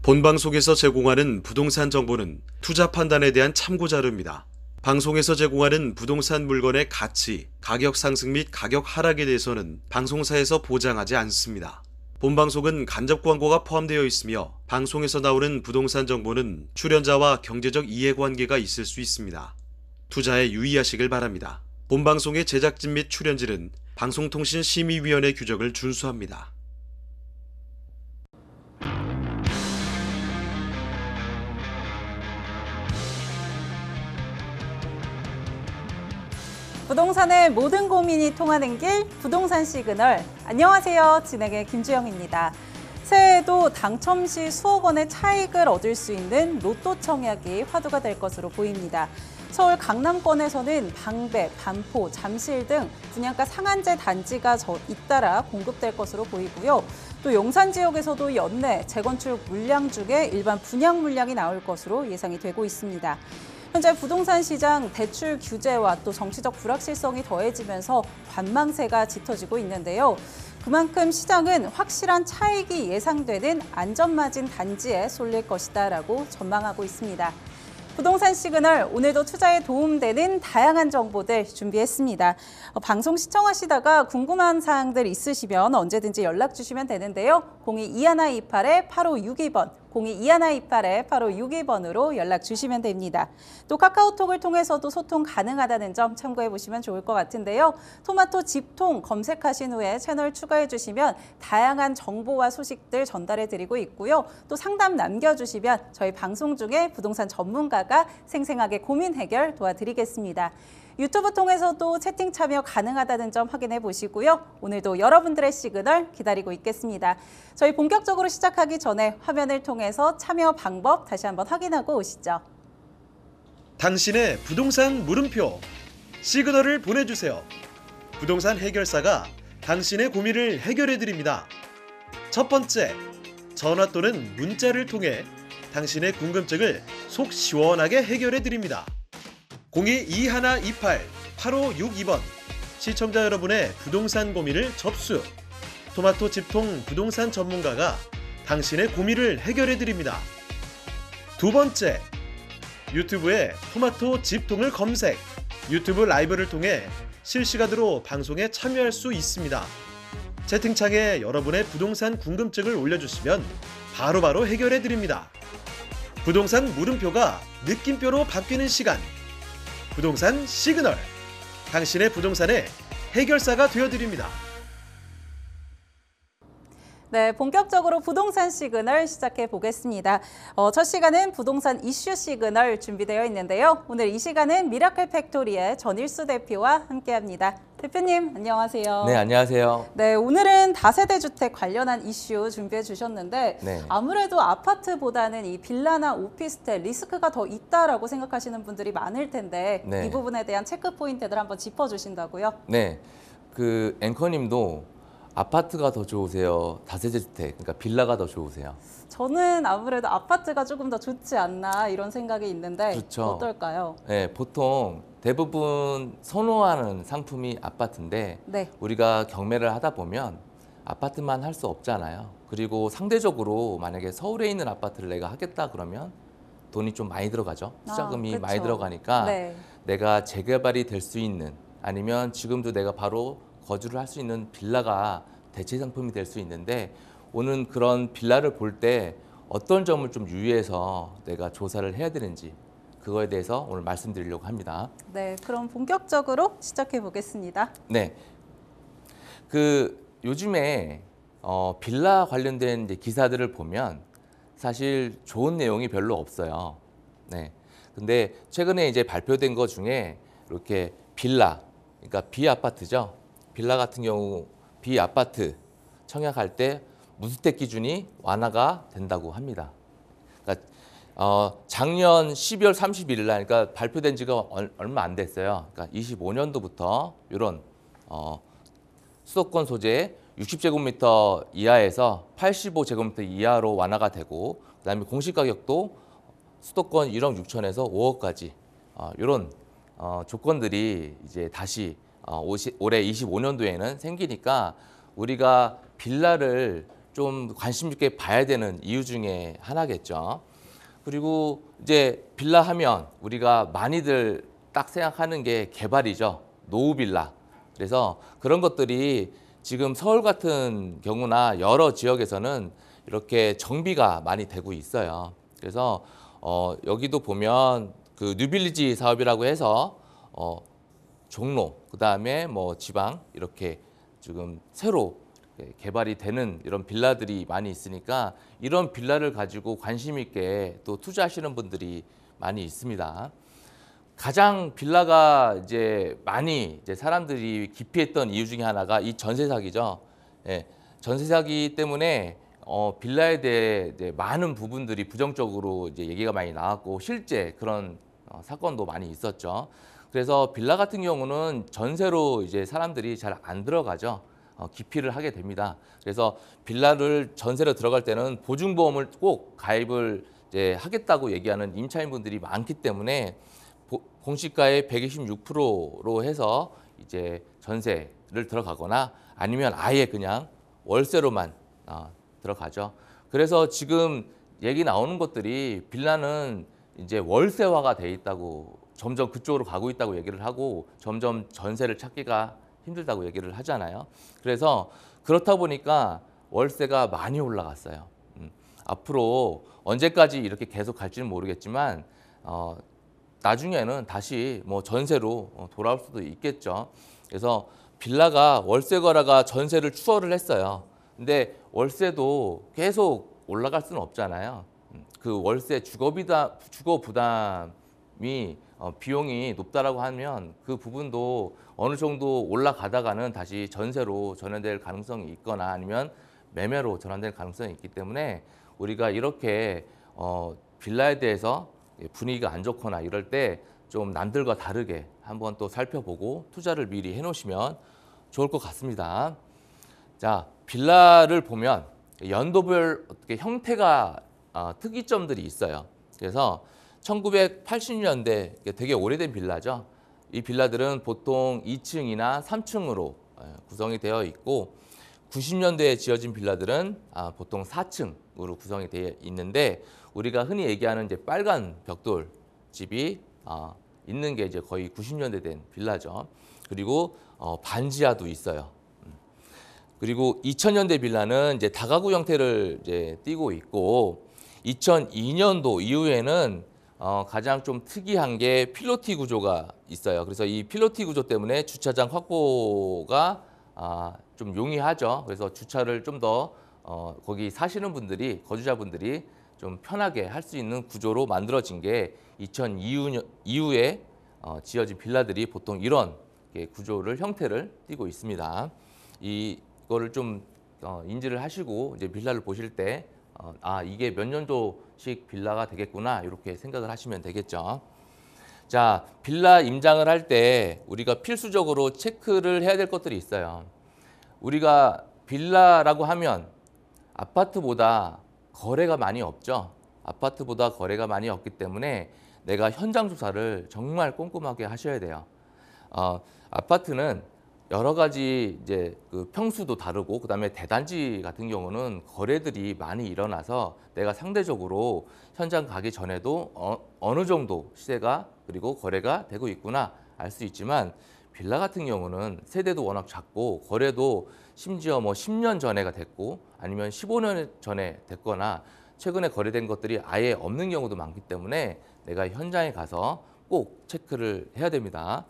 본방송에서 제공하는 부동산 정보는 투자 판단에 대한 참고 자료입니다. 방송에서 제공하는 부동산 물건의 가치, 가격 상승 및 가격 하락에 대해서는 방송사에서 보장하지 않습니다. 본방송은 간접 광고가 포함되어 있으며 방송에서 나오는 부동산 정보는 출연자와 경제적 이해관계가 있을 수 있습니다. 투자에 유의하시길 바랍니다. 본방송의 제작진 및 출연진은 방송통신심의위원회 규정을 준수합니다. 부동산의 모든 고민이 통하는 길, 부동산 시그널. 안녕하세요. 진행의 김주영입니다. 새해에도 당첨 시 수억 원의 차익을 얻을 수 있는 로또 청약이 화두가 될 것으로 보입니다. 서울 강남권에서는 방배, 반포, 잠실 등 분양가 상한제 단지가 잇따라 공급될 것으로 보이고요. 또 용산 지역에서도 연내 재건축 물량 중에 일반 분양 물량이 나올 것으로 예상이 되고 있습니다. 현재 부동산 시장 대출 규제와 또 정치적 불확실성이 더해지면서 관망세가 짙어지고 있는데요. 그만큼 시장은 확실한 차익이 예상되는 안전마진 단지에 쏠릴 것이다라고 전망하고 있습니다. 부동산 시그널, 오늘도 투자에 도움되는 다양한 정보들 준비했습니다. 방송 시청하시다가 궁금한 사항들 있으시면 언제든지 연락 주시면 되는데요. 022128-8562번, 022128-8562번으로 연락 주시면 됩니다. 또 카카오톡을 통해서도 소통 가능하다는 점 참고해 보시면 좋을 것 같은데요. 토마토 집통 검색하신 후에 채널 추가해 주시면 다양한 정보와 소식들 전달해 드리고 있고요. 또 상담 남겨주시면 저희 방송 중에 부동산 전문가가 생생하게 고민 해결 도와드리겠습니다. 유튜브 통해서도 채팅 참여 가능하다는 점 확인해 보시고요. 오늘도 여러분들의 시그널 기다리고 있겠습니다. 저희 본격적으로 시작하기 전에 화면을 통해서 참여 방법 다시 한번 확인하고 오시죠. 당신의 부동산 물음표, 시그널을 보내주세요. 부동산 해결사가 당신의 고민을 해결해 드립니다. 첫 번째, 전화 또는 문자를 통해 당신의 궁금증을 속 시원하게 해결해 드립니다. 022128-8562번, 시청자 여러분의 부동산 고민을 접수. 토마토 집통 부동산 전문가가 당신의 고민을 해결해 드립니다. 두 번째, 유튜브에 토마토 집통을 검색. 유튜브 라이브를 통해 실시간으로 방송에 참여할 수 있습니다. 채팅창에 여러분의 부동산 궁금증을 올려주시면 바로바로 해결해 드립니다. 부동산 물음표가 느낌표로 바뀌는 시간, 부동산 시그널, 당신의 부동산의 해결사가 되어드립니다. 네, 본격적으로 부동산 시그널 시작해 보겠습니다. 첫 시간은 부동산 이슈 시그널 준비되어 있는데요. 오늘 이 시간은 미라클 팩토리의 전일수 대표와 함께합니다. 대표님, 안녕하세요. 네, 안녕하세요. 네, 오늘은 다세대 주택 관련한 이슈 준비해 주셨는데 네. 아무래도 아파트보다는 이 빌라나 오피스텔 리스크가 더 있다라고 생각하시는 분들이 많을 텐데 네. 이 부분에 대한 체크 포인트들 한번 짚어주신다고요? 네, 그 앵커님도 아파트가 더 좋으세요? 다세대 주택, 그러니까 빌라가 더 좋으세요? 저는 아무래도 아파트가 조금 더 좋지 않나 이런 생각이 있는데 그렇죠. 어떨까요? 네, 보통 대부분 선호하는 상품이 아파트인데 네. 우리가 경매를 하다 보면 아파트만 할 수 없잖아요. 그리고 상대적으로 만약에 서울에 있는 아파트를 내가 하겠다 그러면 돈이 좀 많이 들어가죠. 투자금이 그쵸. 많이 들어가니까 네. 내가 재개발이 될 수 있는, 아니면 지금도 내가 바로 거주를 할 수 있는 빌라가 대체 상품이 될 수 있는데, 오늘 그런 빌라를 볼 때 어떤 점을 좀 유의해서 내가 조사를 해야 되는지, 그거에 대해서 오늘 말씀드리려고 합니다. 네, 그럼 본격적으로 시작해 보겠습니다. 네, 그 요즘에 빌라 관련된 이제 기사들을 보면 사실 좋은 내용이 별로 없어요. 네, 근데 최근에 이제 발표된 것 중에 이렇게 빌라, 그러니까 비아파트죠. 빌라 같은 경우 비아파트 청약할 때 무주택 기준이 완화가 된다고 합니다. 그러니까 작년 12월 31일 날, 그러니까 발표된 지가 얼마 안 됐어요. 그러니까 25년도부터 이런 수도권 소재 60제곱미터 이하에서 85제곱미터 이하로 완화가 되고, 그다음에 공시가격도 수도권 1억 6천에서 5억까지 이런 조건들이 이제 다시 올해 25년도에는 생기니까 우리가 빌라를 좀 관심 있게 봐야 되는 이유 중에 하나겠죠. 그리고 이제 빌라 하면 우리가 많이들 딱 생각하는 게 개발이죠. 노후 빌라. 그래서 그런 것들이 지금 서울 같은 경우나 여러 지역에서는 이렇게 정비가 많이 되고 있어요. 그래서 여기도 보면 그 뉴빌리지 사업이라고 해서 종로, 그다음에 뭐 지방 이렇게 지금 새로 개발이 되는 이런 빌라들이 많이 있으니까 이런 빌라를 가지고 관심 있게 또 투자하시는 분들이 많이 있습니다. 가장 빌라가 이제 많이 이제 사람들이 기피했던 이유 중에 하나가 이 전세 사기죠. 예, 전세 사기 때문에 빌라에 대해 이제 많은 부분들이 부정적으로 이제 얘기가 많이 나왔고 실제 그런 사건도 많이 있었죠. 그래서 빌라 같은 경우는 전세로 이제 사람들이 잘 안 들어가죠. 기피를 하게 됩니다. 그래서 빌라를 전세로 들어갈 때는 보증보험을 꼭 가입을 이제 하겠다고 얘기하는 임차인분들이 많기 때문에 공시가의 126%로 해서 이제 전세를 들어가거나 아니면 아예 그냥 월세로만 들어가죠. 그래서 지금 얘기 나오는 것들이 빌라는 이제 월세화가 돼 있다고 점점 그쪽으로 가고 있다고 얘기를 하고 점점 전세를 찾기가 힘들다고 얘기를 하잖아요. 그래서 그렇다 보니까 월세가 많이 올라갔어요. 앞으로 언제까지 이렇게 계속 갈지는 모르겠지만 나중에는 다시 뭐 전세로 돌아올 수도 있겠죠. 그래서 빌라가 월세 거래가 전세를 추월을 했어요. 근데 월세도 계속 올라갈 수는 없잖아요. 그 월세 주거 부담이 비용이 높다라고 하면 그 부분도 어느 정도 올라가다가는 다시 전세로 전환될 가능성이 있거나 아니면 매매로 전환될 가능성이 있기 때문에 우리가 이렇게 빌라에 대해서 분위기가 안 좋거나 이럴 때 좀 남들과 다르게 한번 또 살펴보고 투자를 미리 해놓으시면 좋을 것 같습니다. 자, 빌라를 보면 연도별 어떻게 형태가 특이점들이 있어요. 그래서 1980년대 되게 오래된 빌라죠. 이 빌라들은 보통 2층이나 3층으로 구성이 되어 있고 90년대에 지어진 빌라들은 보통 4층으로 구성이 되어 있는데 우리가 흔히 얘기하는 이제 빨간 벽돌 집이 있는 게 이제 거의 90년대 된 빌라죠. 그리고 반지하도 있어요. 그리고 2000년대 빌라는 이제 다가구 형태를 이제 띠고 있고 2002년도 이후에는 가장 좀 특이한 게 필로티 구조가 있어요. 그래서 이 필로티 구조 때문에 주차장 확보가 좀 용이하죠. 그래서 주차를 좀 더 거기 사시는 분들이 거주자분들이 좀 편하게 할 수 있는 구조로 만들어진 게 2002년 이후에 지어진 빌라들이 보통 이런 구조를 형태를 띠고 있습니다. 이거를 좀 인지를 하시고 이제 빌라를 보실 때 이게 몇 년도식 빌라가 되겠구나 이렇게 생각을 하시면 되겠죠. 자, 빌라 임장을 할 때 우리가 필수적으로 체크를 해야 될 것들이 있어요. 우리가 빌라라고 하면 아파트보다 거래가 많이 없죠. 아파트보다 거래가 많이 없기 때문에 내가 현장 조사를 정말 꼼꼼하게 하셔야 돼요. 아파트는 여러 가지 이제 그 평수도 다르고 그다음에 대단지 같은 경우는 거래들이 많이 일어나서 내가 상대적으로 현장 가기 전에도 어느 정도 시세가 그리고 거래가 되고 있구나 알 수 있지만 빌라 같은 경우는 세대도 워낙 작고 거래도 심지어 뭐 10년 전에가 됐고 아니면 15년 전에 됐거나 최근에 거래된 것들이 아예 없는 경우도 많기 때문에 내가 현장에 가서 꼭 체크를 해야 됩니다.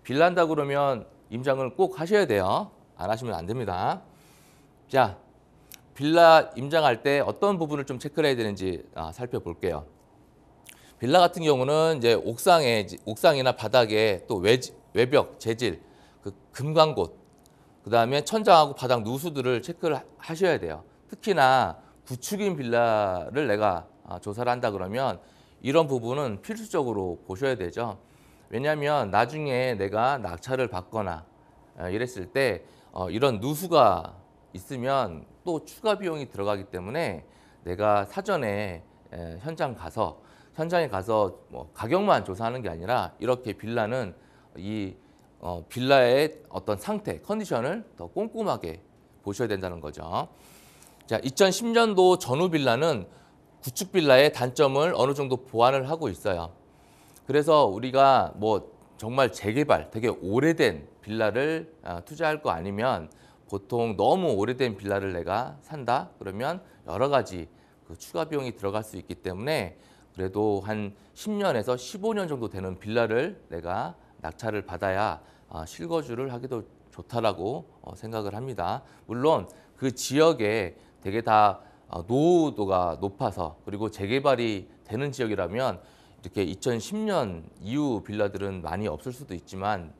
빌라 한다 그러면 임장을 꼭 하셔야 돼요. 안 하시면 안 됩니다. 자, 빌라 임장할 때 어떤 부분을 좀 체크를 해야 되는지 살펴볼게요. 빌라 같은 경우는 이제 옥상이나 바닥에 또 외벽, 재질, 그 금광곳, 그다음에 천장하고 바닥 누수들을 체크를 하셔야 돼요. 특히나 구축인 빌라를 내가 조사를 한다 그러면 이런 부분은 필수적으로 보셔야 되죠. 왜냐하면 나중에 내가 낙찰을 받거나 이랬을 때 이런 누수가 있으면 또 추가 비용이 들어가기 때문에 내가 사전에 현장에 가서 뭐 가격만 조사하는 게 아니라 이렇게 빌라는 이 빌라의 어떤 상태, 컨디션을 더 꼼꼼하게 보셔야 된다는 거죠. 자, 2010년도 전후 빌라는 구축 빌라의 단점을 어느 정도 보완을 하고 있어요. 그래서 우리가 뭐 정말 재개발, 되게 오래된 빌라를 투자할 거 아니면 보통 너무 오래된 빌라를 내가 산다? 그러면 여러 가지 그 추가 비용이 들어갈 수 있기 때문에 그래도 한 10년에서 15년 정도 되는 빌라를 내가 낙찰을 받아야 실거주를 하기도 좋다라고 생각을 합니다. 물론 그 지역에 되게 다 노후도가 높아서 그리고 재개발이 되는 지역이라면 이렇게 2010년 이후 빌라들은 많이 없을 수도 있지만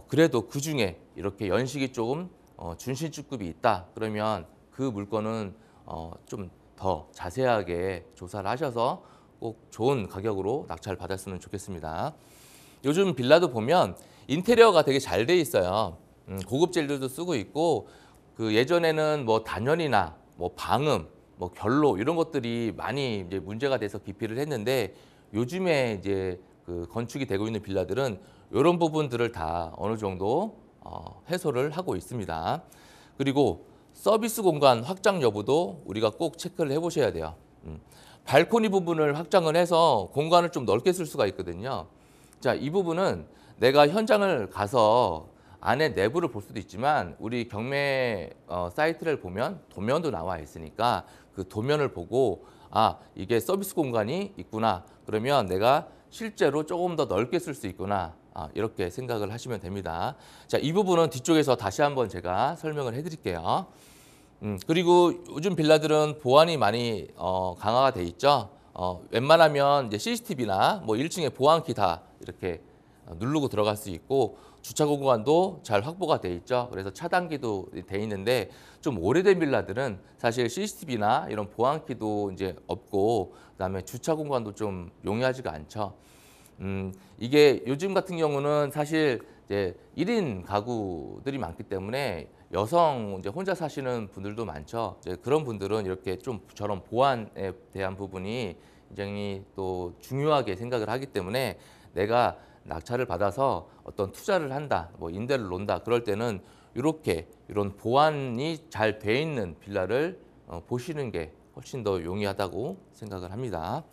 그래도 그중에 이렇게 연식이 조금 준신축급이 있다 그러면 그 물건은 좀 더 자세하게 조사를 하셔서 꼭 좋은 가격으로 낙찰 받았으면 좋겠습니다. 요즘 빌라도 보면 인테리어가 되게 잘 돼 있어요. 고급 젤들도 쓰고 있고 그 예전에는 뭐 단열이나 뭐 방음, 뭐 결로 이런 것들이 많이 이제 문제가 돼서 기피를 했는데 요즘에 이제 그 건축이 되고 있는 빌라들은 이런 부분들을 다 어느 정도 해소를 하고 있습니다. 그리고 서비스 공간 확장 여부도 우리가 꼭 체크를 해보셔야 돼요. 발코니 부분을 확장을 해서 공간을 좀 넓게 쓸 수가 있거든요. 자, 이 부분은 내가 현장을 가서 안에 내부를 볼 수도 있지만 우리 경매 사이트를 보면 도면도 나와 있으니까 그 도면을 보고 이게 서비스 공간이 있구나. 그러면 내가 실제로 조금 더 넓게 쓸 수 있구나. 이렇게 생각을 하시면 됩니다. 자, 이 부분은 뒤쪽에서 다시 한번 제가 설명을 해드릴게요. 그리고 요즘 빌라들은 보안이 많이 강화가 돼 있죠. 웬만하면 이제 CCTV나 뭐 1층에 보안키 다 이렇게 누르고 들어갈 수 있고 주차 공간도 잘 확보가 돼 있죠. 그래서 차단기도 돼 있는데 좀 오래된 빌라들은 사실 CCTV나 이런 보안키도 이제 없고 그다음에 주차 공간도 좀 용이하지가 않죠. 이게 요즘 같은 경우는 사실 이제 1인 가구들이 많기 때문에 여성 이제 혼자 사시는 분들도 많죠. 이제 그런 분들은 이렇게 좀 저런 보안에 대한 부분이 굉장히 또 중요하게 생각을 하기 때문에 내가 낙찰을 받아서 어떤 투자를 한다, 뭐 임대를 놓는다 그럴 때는 이렇게 이런 보안이 잘 돼 있는 빌라를 보시는 게 훨씬 더 용이하다고 생각을 합니다.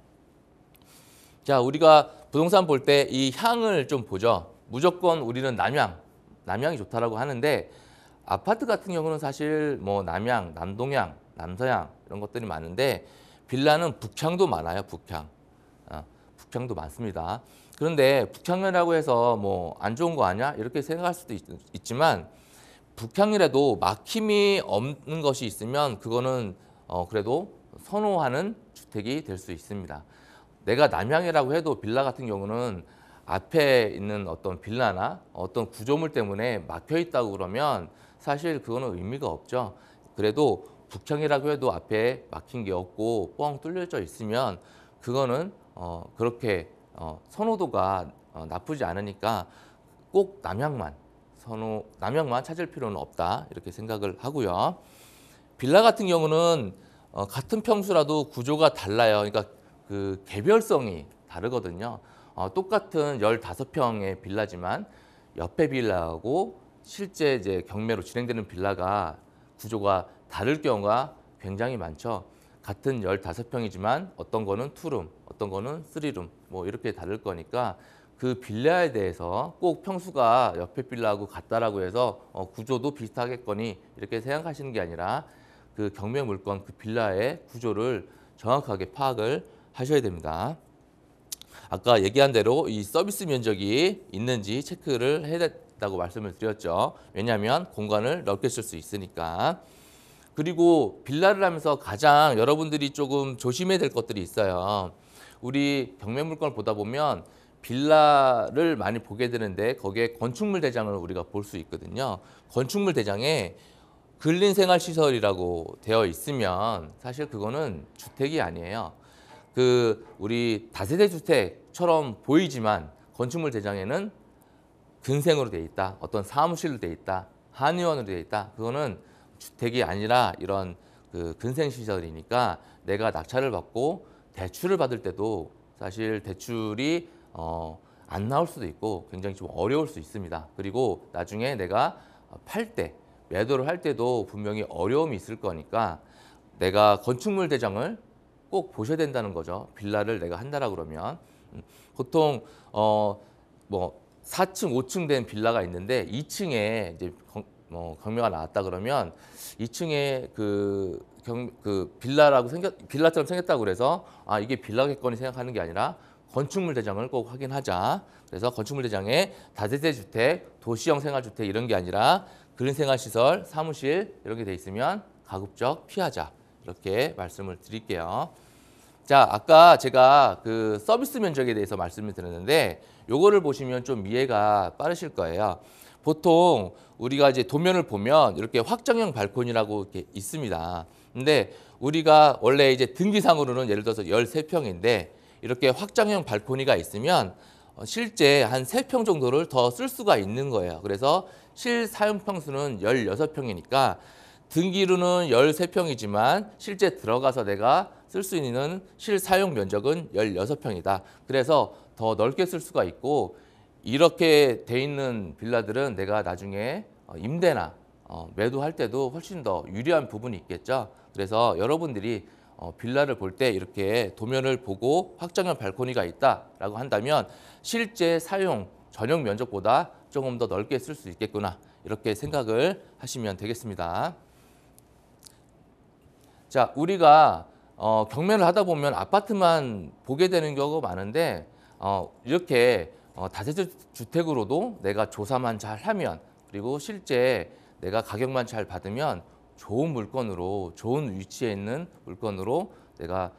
자, 우리가 부동산 볼 때 이 향을 좀 보죠. 무조건 우리는 남향이 좋다라고 하는데 아파트 같은 경우는 사실 뭐 남향, 남동향, 남서향 이런 것들이 많은데 빌라는 북향도 많아요. 북향도 많습니다. 그런데 북향이라고 해서 뭐 안 좋은 거 아니야? 이렇게 생각할 수도 있지만 북향이라도 막힘이 없는 것이 있으면 그거는 그래도 선호하는 주택이 될 수 있습니다. 내가 남향이라고 해도 빌라 같은 경우는 앞에 있는 어떤 빌라나 어떤 구조물 때문에 막혀 있다고 그러면 사실 그거는 의미가 없죠. 그래도 북향이라고 해도 앞에 막힌 게 없고 뻥 뚫려져 있으면 그거는 그렇게 선호도가 나쁘지 않으니까 꼭 남향만 찾을 필요는 없다 이렇게 생각을 하고요. 빌라 같은 경우는 같은 평수라도 구조가 달라요. 그러니까 그 개별성이 다르거든요. 똑같은 15평의 빌라지만 옆에 빌라하고 실제 이제 경매로 진행되는 빌라가 구조가 다를 경우가 굉장히 많죠. 같은 15평이지만 어떤 거는 투룸, 어떤 거는 쓰리룸 뭐 이렇게 다를 거니까 그 빌라에 대해서 꼭 평수가 옆에 빌라하고 같다라고 해서 구조도 비슷하겠거니 이렇게 생각하시는 게 아니라 그 경매 물건 그 빌라의 구조를 정확하게 파악을 하셔야 됩니다. 아까 얘기한 대로 이 서비스 면적이 있는지 체크를 해야 된다고 말씀을 드렸죠. 왜냐하면 공간을 넓게 쓸 수 있으니까. 그리고 빌라를 하면서 가장 여러분들이 조금 조심해야 될 것들이 있어요. 우리 경매 물건을 보다 보면 빌라를 많이 보게 되는데 거기에 건축물 대장을 우리가 볼 수 있거든요. 건축물 대장에 근린생활시설이라고 되어 있으면 사실 그거는 주택이 아니에요. 그 우리 다세대 주택처럼 보이지만 건축물 대장에는 근생으로 돼 있다, 어떤 사무실로 돼 있다, 한의원으로 돼 있다. 그거는 주택이 아니라 이런 그 근생시설이니까 내가 낙찰을 받고 대출을 받을 때도 사실 대출이 안 나올 수도 있고 굉장히 좀 어려울 수 있습니다. 그리고 나중에 내가 팔 때 매도를 할 때도 분명히 어려움이 있을 거니까 내가 건축물 대장을 꼭 보셔야 된다는 거죠. 빌라를 내가 한다라 그러면 보통 뭐 4층, 5층 된 빌라가 있는데 2층에 이제 경매가 나왔다 그러면 2층에 그 빌라처럼 생겼다고 그래서 아 이게 빌라겠거니 생각하는 게 아니라 건축물 대장을 꼭 확인하자. 그래서 건축물 대장에 다세대 주택, 도시형 생활주택 이런 게 아니라 그린생활시설, 사무실 이런 게 돼 있으면 가급적 피하자. 이렇게 말씀을 드릴게요. 자, 아까 제가 그 서비스 면적에 대해서 말씀을 드렸는데 요거를 보시면 좀 이해가 빠르실 거예요. 보통 우리가 이제 도면을 보면 이렇게 확장형 발코니라고 이렇게 있습니다. 근데 우리가 원래 이제 등기상으로는 예를 들어서 13평인데 이렇게 확장형 발코니가 있으면 실제 한 3평 정도를 더 쓸 수가 있는 거예요. 그래서 실사용 평수는 16평이니까 등기로는 13평이지만 실제 들어가서 내가 쓸 수 있는 실사용 면적은 16평이다. 그래서 더 넓게 쓸 수가 있고 이렇게 돼 있는 빌라들은 내가 나중에 임대나 매도할 때도 훨씬 더 유리한 부분이 있겠죠. 그래서 여러분들이 빌라를 볼 때 이렇게 도면을 보고 확장형 발코니가 있다라고 한다면 실제 사용 전용 면적보다 조금 더 넓게 쓸 수 있겠구나 이렇게 생각을 하시면 되겠습니다. 자, 우리가 경매를 하다 보면 아파트만 보게 되는 경우가 많은데 이렇게 다세대 주택으로도 내가 조사만 잘 하면 그리고 실제 내가 가격만 잘 받으면 좋은 물건으로 좋은 위치에 있는 물건으로 내가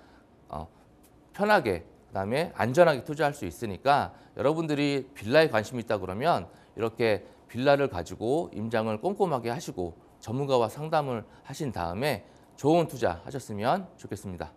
편하게 그다음에 안전하게 투자할 수 있으니까 여러분들이 빌라에 관심이 있다 그러면 이렇게 빌라를 가지고 임장을 꼼꼼하게 하시고 전문가와 상담을 하신 다음에 좋은 투자 하셨으면 좋겠습니다.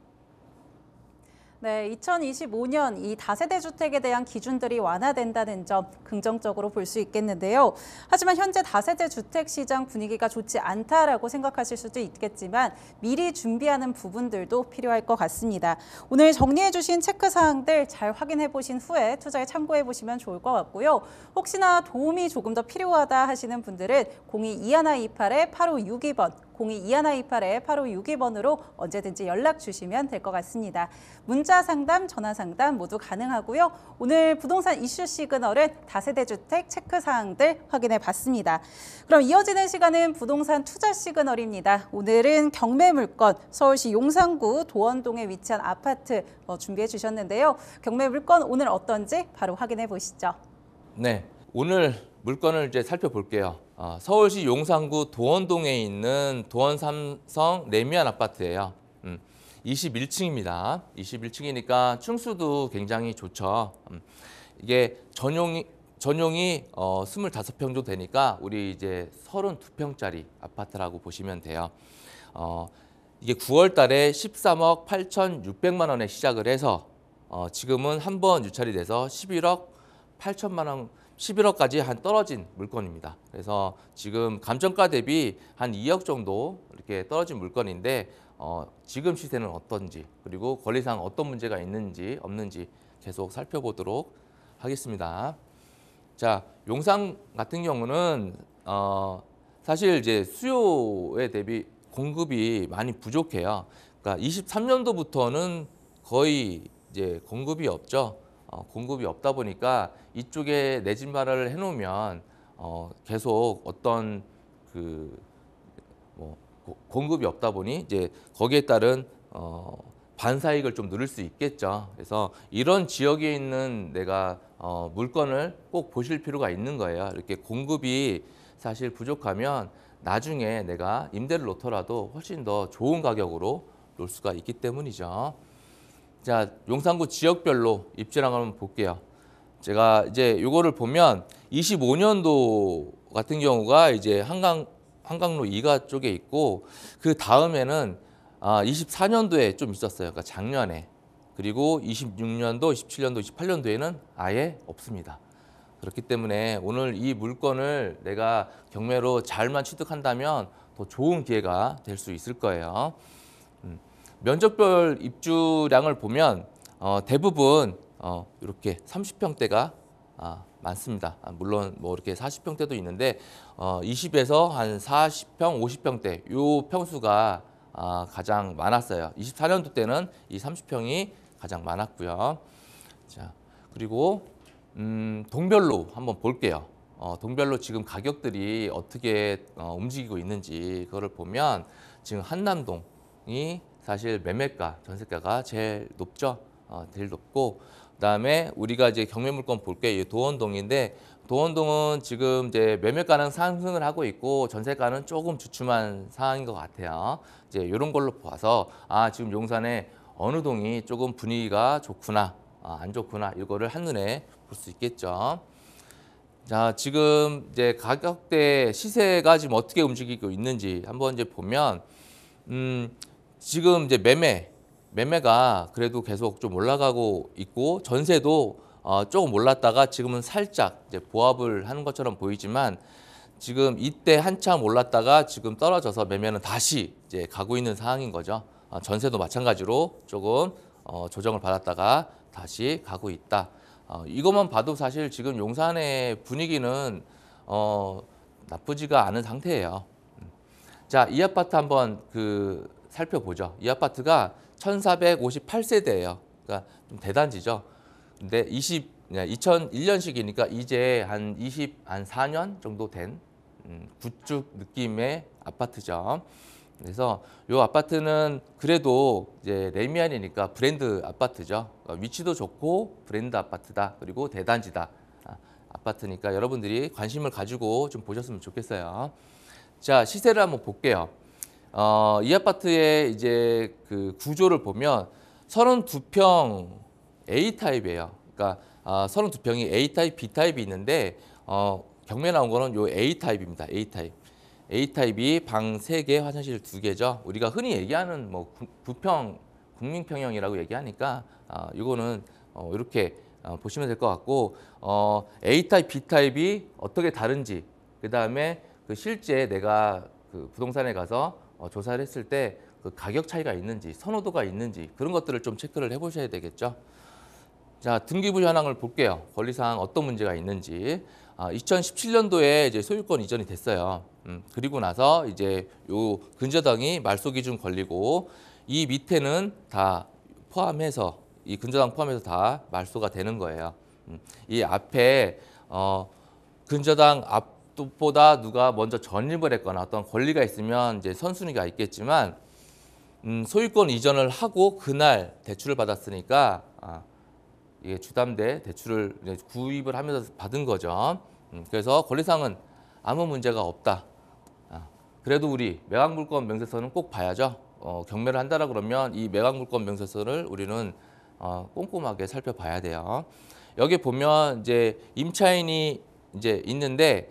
네, 2025년 이 다세대 주택에 대한 기준들이 완화된다는 점 긍정적으로 볼 수 있겠는데요. 하지만 현재 다세대 주택 시장 분위기가 좋지 않다라고 생각하실 수도 있겠지만 미리 준비하는 부분들도 필요할 것 같습니다. 오늘 정리해 주신 체크 사항들 잘 확인해 보신 후에 투자에 참고해 보시면 좋을 것 같고요. 혹시나 도움이 조금 더 필요하다 하시는 분들은 022128-8562번 022128-8562번으로 언제든지 연락 주시면 될 것 같습니다. 문자 상담, 전화 상담 모두 가능하고요. 오늘 부동산 이슈 시그널은 다세대 주택 체크 사항들 확인해 봤습니다. 그럼 이어지는 시간은 부동산 투자 시그널입니다. 오늘은 경매 물건 서울시 용산구 도원동에 위치한 아파트 준비해 주셨는데요. 경매 물건 오늘 어떤지 바로 확인해 보시죠. 네, 오늘 물건을 이제 살펴볼게요. 서울시 용산구 도원동에 있는 도원삼성 레미안 아파트예요. 21층입니다. 21층이니까 층수도 굉장히 좋죠. 이게 전용이 25평 정도 되니까 우리 이제 32평짜리 아파트라고 보시면 돼요. 이게 9월 달에 13억 8,600만 원에 시작을 해서 지금은 한 번 유찰이 돼서 11억 8천만 원 11억까지 한 떨어진 물건입니다. 그래서 지금 감정가 대비 한 2억 정도 이렇게 떨어진 물건인데 지금 시세는 어떤지 그리고 권리상 어떤 문제가 있는지 없는지 계속 살펴보도록 하겠습니다. 자, 용산 같은 경우는 사실 이제 수요에 대비 공급이 많이 부족해요. 그러니까 23년도부터는 거의 이제 공급이 없죠. 공급이 없다 보니까 이쪽에 내 집 마련을 해놓으면 계속 어떤 공급이 없다 보니 이제 거기에 따른 반사익을 좀 누릴 수 있겠죠. 그래서 이런 지역에 있는 내가 물건을 꼭 보실 필요가 있는 거예요. 이렇게 공급이 사실 부족하면 나중에 내가 임대를 놓더라도 훨씬 더 좋은 가격으로 놓을 수가 있기 때문이죠. 자, 용산구 지역별로 입지를 한번 볼게요. 제가 이제 요거를 보면 25년도 같은 경우가 이제 한강로 2가 쪽에 있고 그 다음에는 24년도에 좀 있었어요. 그러니까 작년에. 그리고 26년도, 27년도, 28년도에는 아예 없습니다. 그렇기 때문에 오늘 이 물건을 내가 경매로 잘만 취득한다면 더 좋은 기회가 될 수 있을 거예요. 면적별 입주량을 보면 대부분 이렇게 30평대가 많습니다. 물론 뭐 이렇게 40평대도 있는데 20에서 한 40평, 50평대 요 평수가 가장 많았어요. 24년도 때는 이 30평이 가장 많았고요. 자, 그리고 동별로 한번 볼게요. 동별로 지금 가격들이 어떻게 움직이고 있는지 그거를 보면 지금 한남동이 사실 매매가, 전세가가 제일 높죠. 제일 높고 그다음에 우리가 이제 경매물건 볼게요. 이 도원동인데 도원동은 지금 이제 매매가는 상승을 하고 있고 전세가는 조금 주춤한 상황인 것 같아요. 이제 이런 걸로 봐서 지금 용산에 어느 동이 조금 분위기가 좋구나, 안 좋구나 이거를 한눈에 볼 수 있겠죠. 자, 지금 이제 가격대 시세가 지금 어떻게 움직이고 있는지 한번 이제 보면 지금 이제 매매가 그래도 계속 좀 올라가고 있고 전세도 조금 올랐다가 지금은 살짝 이제 보합을 하는 것처럼 보이지만 지금 이때 한참 올랐다가 지금 떨어져서 매매는 다시 이제 가고 있는 상황인 거죠. 전세도 마찬가지로 조금 조정을 받았다가 다시 가고 있다. 이것만 봐도 사실 지금 용산의 분위기는 나쁘지가 않은 상태예요. 자, 이 아파트 한번 살펴보죠. 이 아파트가 1458세대예요. 그러니까 좀 대단지죠. 근데 2001년식이니까 이제 한 24년 정도 된 구축 느낌의 아파트죠. 그래서 이 아파트는 그래도 이제 레미안이니까 브랜드 아파트죠. 그러니까 위치도 좋고 브랜드 아파트다. 그리고 대단지다. 아파트니까 여러분들이 관심을 가지고 좀 보셨으면 좋겠어요. 자, 시세를 한번 볼게요. 이 아파트의 이제 그 구조를 보면 32평 A 타입이에요. 그러니까 32평이 A 타입, B 타입이 있는데 경매 나온 거는 요 A 타입입니다. A 타입. A 타입이 방 3개, 화장실 2개죠. 우리가 흔히 얘기하는 뭐 부평, 국민평형이라고 얘기하니까 이거는 이렇게 보시면 될 것 같고 A 타입, B 타입이 어떻게 다른지 그다음에 실제 내가 부동산에 가서 조사를 했을 때 가격 차이가 있는지 선호도가 있는지 그런 것들을 좀 체크를 해보셔야 되겠죠. 자, 등기부 현황을 볼게요. 권리사항 어떤 문제가 있는지. 2017년도에 이제 소유권 이전이 됐어요. 그리고 나서 이제 요 근저당이 말소 기준 걸리고 이 밑에는 다 포함해서 이 근저당 포함해서 다 말소가 되는 거예요. 이 앞에 근저당 앞보다 누가 먼저 전입을 했거나 어떤 권리가 있으면 이제 선순위가 있겠지만 소유권 이전을 하고 그날 대출을 받았으니까 이게 주담대 대출을 이제 구입을 하면서 받은 거죠. 그래서 권리사항은 아무 문제가 없다. 그래도 우리 매각물건 명세서는 꼭 봐야죠. 경매를 한다라 그러면 이 매각물건 명세서를 우리는 꼼꼼하게 살펴봐야 돼요. 여기 보면 이제 임차인이 이제 있는데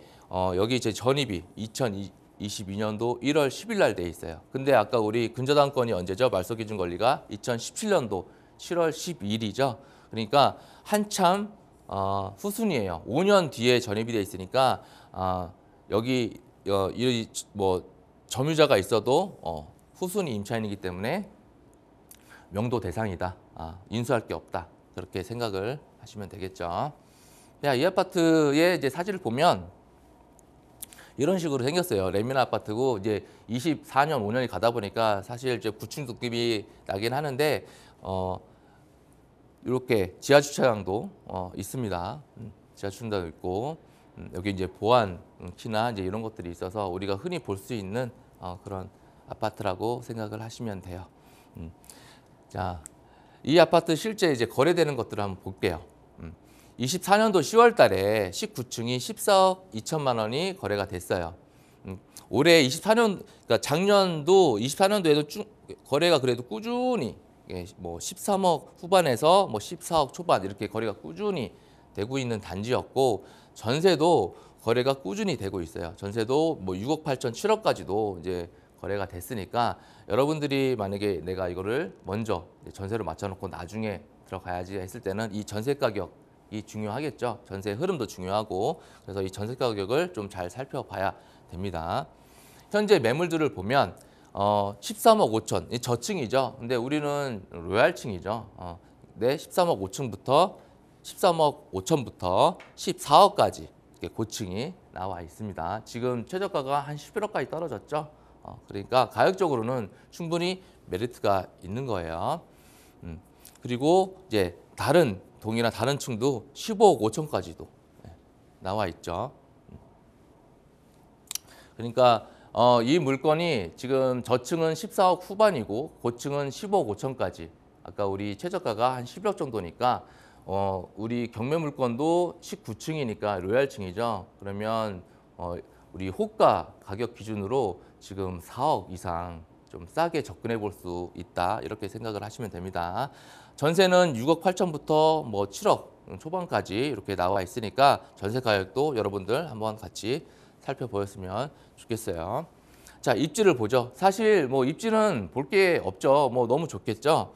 여기 이제 전입이 2022년도 1월 10일 날 돼 있어요. 근데 아까 우리 근저당권이 언제죠? 말소 기준 권리가 2017년도 7월 12일이죠. 그러니까 한참 후순이에요. 5년 뒤에 전입이 돼 있으니까 여기 뭐 점유자가 있어도 후순위 임차인이기 때문에 명도 대상이다. 인수할 게 없다. 그렇게 생각을 하시면 되겠죠. 자, 이 아파트의 이제 사진을 보면 이런 식으로 생겼어요. 레미안 아파트고 이제 24년 5년이 가다 보니까 사실 이제 구축 느낌이 나긴 하는데 이렇게 지하 주차장도 있습니다. 지하 주차장도 있고 여기 이제 보안 키나 이제 이런 것들이 있어서 우리가 흔히 볼 수 있는 그런 아파트라고 생각을 하시면 돼요. 자, 이 아파트 실제 이제 거래되는 것들을 한번 볼게요. 24년도 10월 달에 19층이 14억 2천만 원이 거래가 됐어요. 올해 24년, 그러니까 작년도 24년도에도 거래가 그래도 꾸준히 뭐 13억 후반에서 뭐 14억 초반 이렇게 거래가 꾸준히 되고 있는 단지였고 전세도 거래가 꾸준히 되고 있어요. 전세도 뭐 6억 8천, 7억까지도 이제 거래가 됐으니까 여러분들이 만약에 내가 이거를 먼저 전세로 맞춰놓고 나중에 들어가야지 했을 때는 이 전세 가격이 중요하겠죠. 전세 흐름도 중요하고 그래서 이 전세 가격을 좀 잘 살펴봐야 됩니다. 현재 매물들을 보면 13억 5천, 저층이죠. 근데 우리는 로얄층이죠. 네, 13억 5층부터 13억 5천부터 14억까지 고층이 나와 있습니다. 지금 최저가가 한 11억까지 떨어졌죠. 그러니까 가격적으로는 충분히 메리트가 있는 거예요. 그리고 이제 다른 동이나 다른 층도 15억 5천까지도 나와 있죠. 그러니까 이 물건이 지금 저층은 14억 후반이고 고층은 15억 5천까지. 아까 우리 최저가가 한 11억 정도니까 우리 경매 물건도 19층이니까 로얄층이죠. 그러면 우리 호가 가격 기준으로 지금 4억 이상 좀 싸게 접근해 볼 수 있다. 이렇게 생각을 하시면 됩니다. 전세는 6억 8천부터 뭐 7억 초반까지 이렇게 나와 있으니까 전세 가격도 여러분들 한번 같이 살펴보셨으면 좋겠어요. 자, 입지를 보죠. 사실 뭐 입지는 볼 게 없죠. 뭐 너무 좋겠죠.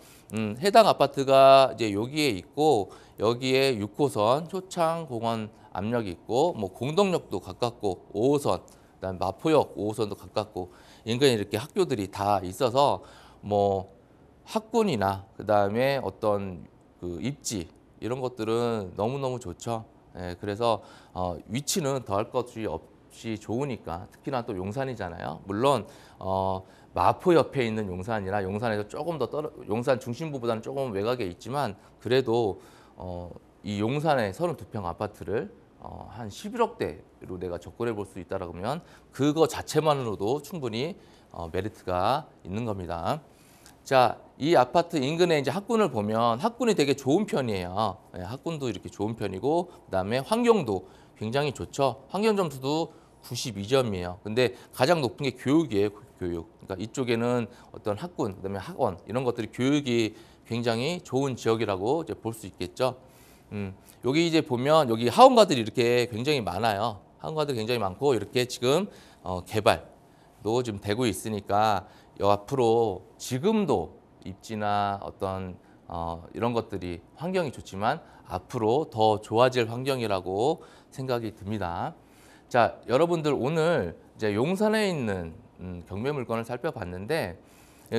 해당 아파트가 이제 여기에 있고 여기에 6호선 효창 공원 압력이 있고 뭐 공덕역도 가깝고 5호선 그다음 마포역 5호선도 가깝고 인근에 이렇게 학교들이 다 있어서 뭐 학군이나 그다음에 어떤 그 입지 이런 것들은 너무너무 좋죠. 예, 그래서 위치는 더할 것이 없이 좋으니까 특히나 또 용산이잖아요. 물론 마포 옆에 있는 용산이라 용산에서 조금 더 용산 중심부보다는 조금 외곽에 있지만 그래도 이 용산의 32평 아파트를 한 11억대로 내가 접근해 볼 수 있다라고 하면 그거 자체만으로도 충분히 메리트가 있는 겁니다. 자, 이 아파트 인근에 이제 학군을 보면 학군이 되게 좋은 편이에요. 네, 학군도 이렇게 좋은 편이고 그다음에 환경도 굉장히 좋죠. 환경 점수도 92점이에요. 근데 가장 높은 게 교육이에요. 교육. 그러니까 이쪽에는 어떤 학군, 그다음에 학원 이런 것들이 교육이 굉장히 좋은 지역이라고 이제 볼 수 있겠죠. 여기 이제 보면 여기 학원가들이 이렇게 굉장히 많아요. 학원가들 굉장히 많고 이렇게 지금 개발도 지금 되고 있으니까 앞으로 지금도 입지나 어떤 이런 것들이 환경이 좋지만 앞으로 더 좋아질 환경이라고 생각이 듭니다. 자, 여러분들 오늘 이제 용산에 있는 경매 물건을 살펴봤는데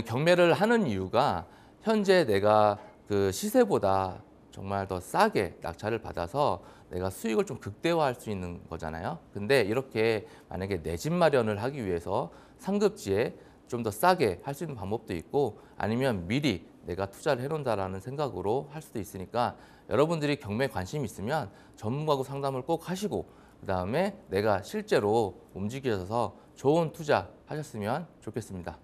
경매를 하는 이유가 현재 내가 그 시세보다 정말 더 싸게 낙찰을 받아서 내가 수익을 좀 극대화할 수 있는 거잖아요. 근데 이렇게 만약에 내 집 마련을 하기 위해서 상급지에 좀 더 싸게 할 수 있는 방법도 있고 아니면 미리 내가 투자를 해놓는다라는 생각으로 할 수도 있으니까 여러분들이 경매에 관심 있으면 전문가하고 상담을 꼭 하시고 그다음에 내가 실제로 움직여서 좋은 투자 하셨으면 좋겠습니다.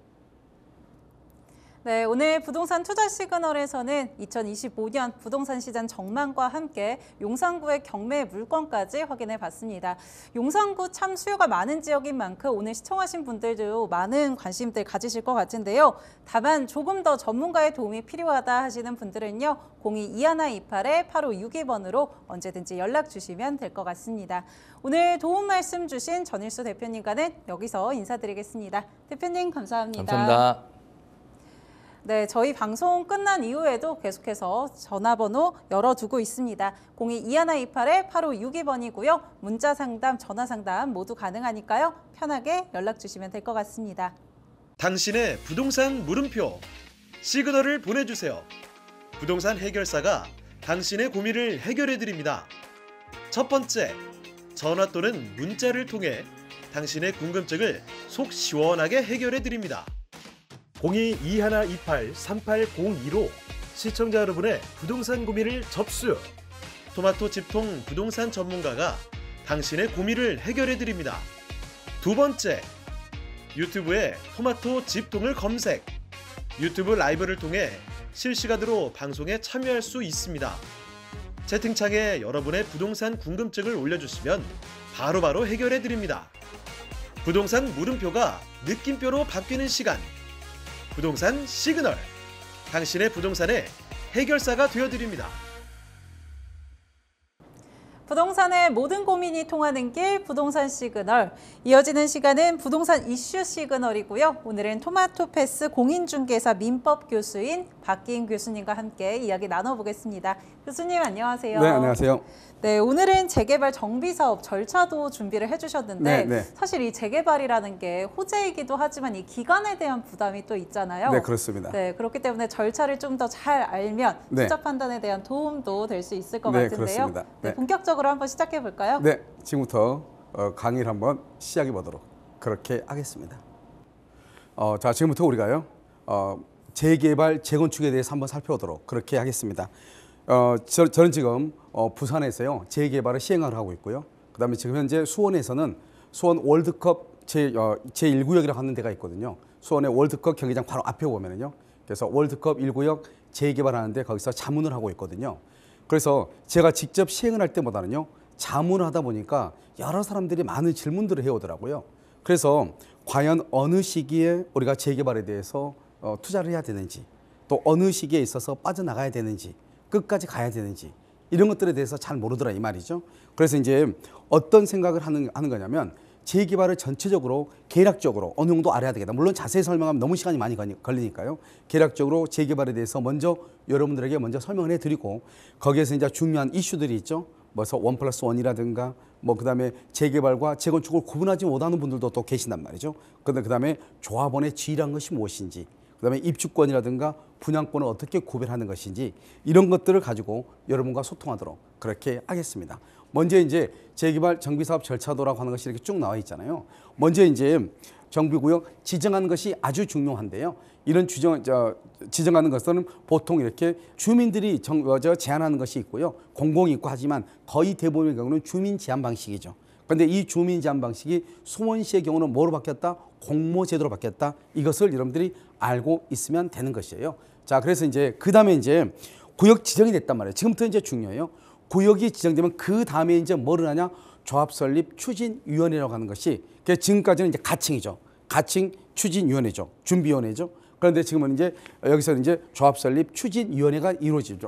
네, 오늘 부동산 투자 시그널에서는 2025년 부동산 시장 전망과 함께 용산구의 경매 물건까지 확인해 봤습니다. 용산구 참 수요가 많은 지역인 만큼 오늘 시청하신 분들도 많은 관심들 가지실 것 같은데요. 다만 조금 더 전문가의 도움이 필요하다 하시는 분들은요. 02-2128-8562번으로 언제든지 연락 주시면 될 것 같습니다. 오늘 도움 말씀 주신 전일수 대표님과는 여기서 인사드리겠습니다. 대표님 감사합니다. 감사합니다. 네, 저희 방송 끝난 이후에도 계속해서 전화번호 열어두고 있습니다. 02-2128-8562번이고요. 문자 상담, 전화 상담 모두 가능하니까요. 편하게 연락 주시면 될 것 같습니다. 당신의 부동산 물음표 시그널을 보내주세요. 부동산 해결사가 당신의 고민을 해결해 드립니다. 첫 번째, 전화 또는 문자를 통해 당신의 궁금증을 속 시원하게 해결해 드립니다. 02-2128-3802로 시청자 여러분의 부동산 고민을 접수. 토마토 집통 부동산 전문가가 당신의 고민을 해결해 드립니다. 두 번째, 유튜브에 토마토 집통을 검색. 유튜브 라이브를 통해 실시간으로 방송에 참여할 수 있습니다. 채팅창에 여러분의 부동산 궁금증을 올려주시면 바로바로 해결해 드립니다. 부동산 물음표가 느낌표로 바뀌는 시간. 부동산 시그널, 당신의 부동산의 해결사가 되어드립니다. 부동산의 모든 고민이 통하는 길 부동산 시그널. 이어지는 시간은 부동산 이슈 시그널이고요. 오늘은 토마토패스 공인중개사 민법 교수인 박기인 교수님과 함께 이야기 나눠보겠습니다. 교수님 안녕하세요. 네, 안녕하세요. 네, 오늘은 재개발 정비사업 절차도 준비를 해주셨는데 네. 사실 이 재개발이라는 게 호재이기도 하지만 이 기간에 대한 부담이 또 있잖아요. 네, 그렇습니다. 네, 그렇기 때문에 절차를 좀 더 잘 알면 네. 투자 판단에 대한 도움도 될 수 있을 것 네, 같은데요. 그렇습니다. 네, 네. 본격적으로 한번 시작해 볼까요? 네, 지금부터 강의를 한번 시작해 보도록 그렇게 하겠습니다. 자, 지금부터 우리가요, 재개발, 재건축에 대해서 한번 살펴보도록 그렇게 하겠습니다. 저는 지금 부산에서요, 재개발을 시행을 하고 있고요. 그 다음에 지금 현재 수원에서는 수원 월드컵 제1구역이라고 하는 데가 있거든요. 수원의 월드컵 경기장 바로 앞에 보면은요. 그래서 월드컵 1구역 재개발하는데 거기서 자문을 하고 있거든요. 그래서 제가 직접 시행을 할 때보다는요, 자문을 하다 보니까 여러 사람들이 많은 질문들을 해오더라고요. 그래서 과연 어느 시기에 우리가 재개발에 대해서 투자를 해야 되는지, 또 어느 시기에 있어서 빠져나가야 되는지, 끝까지 가야 되는지, 이런 것들에 대해서 잘 모르더라 이 말이죠. 그래서 이제 어떤 생각을 하는 거냐면, 재개발을 전체적으로 계략적으로 어느 정도 알아야 되겠다. 물론 자세히 설명하면 너무 시간이 많이 걸리니까요. 계략적으로 재개발에 대해서 먼저 여러분들에게 먼저 설명을 해드리고, 거기에서 이제 중요한 이슈들이 있죠. 뭐 1+1이라든가 뭐 그다음에 재개발과 재건축을 구분하지 못하는 분들도 또 계신단 말이죠. 그다음에 조합원의 지위란 것이 무엇인지, 그다음에 입주권이라든가 분양권을 어떻게 구별하는 것인지, 이런 것들을 가지고 여러분과 소통하도록 그렇게 하겠습니다. 먼저 이제 재개발 정비사업 절차도라고 하는 것이 이렇게 쭉 나와 있잖아요. 먼저 이제 정비구역 지정하는 것이 아주 중요한데요. 이런 지정하는 것은 보통 이렇게 주민들이 제안하는 것이 있고요. 공공이 있고 하지만 거의 대부분의 경우는 주민 제안 방식이죠. 그런데 이 주민 제안 방식이 수원시의 경우는 뭐로 바뀌었다? 공모제도로 바뀌었다. 이것을 여러분들이 알고 있으면 되는 것이에요. 자, 그래서 이제 그 다음에 이제 구역 지정이 됐단 말이에요. 지금부터 이제 중요해요. 구역이 지정되면 그 다음에 이제 뭐를 하냐? 조합 설립 추진위원회라고 하는 것이, 지금까지는 이제 가칭이죠. 가칭 추진위원회죠. 준비위원회죠. 그런데 지금은 이제 여기서 이제 조합 설립 추진위원회가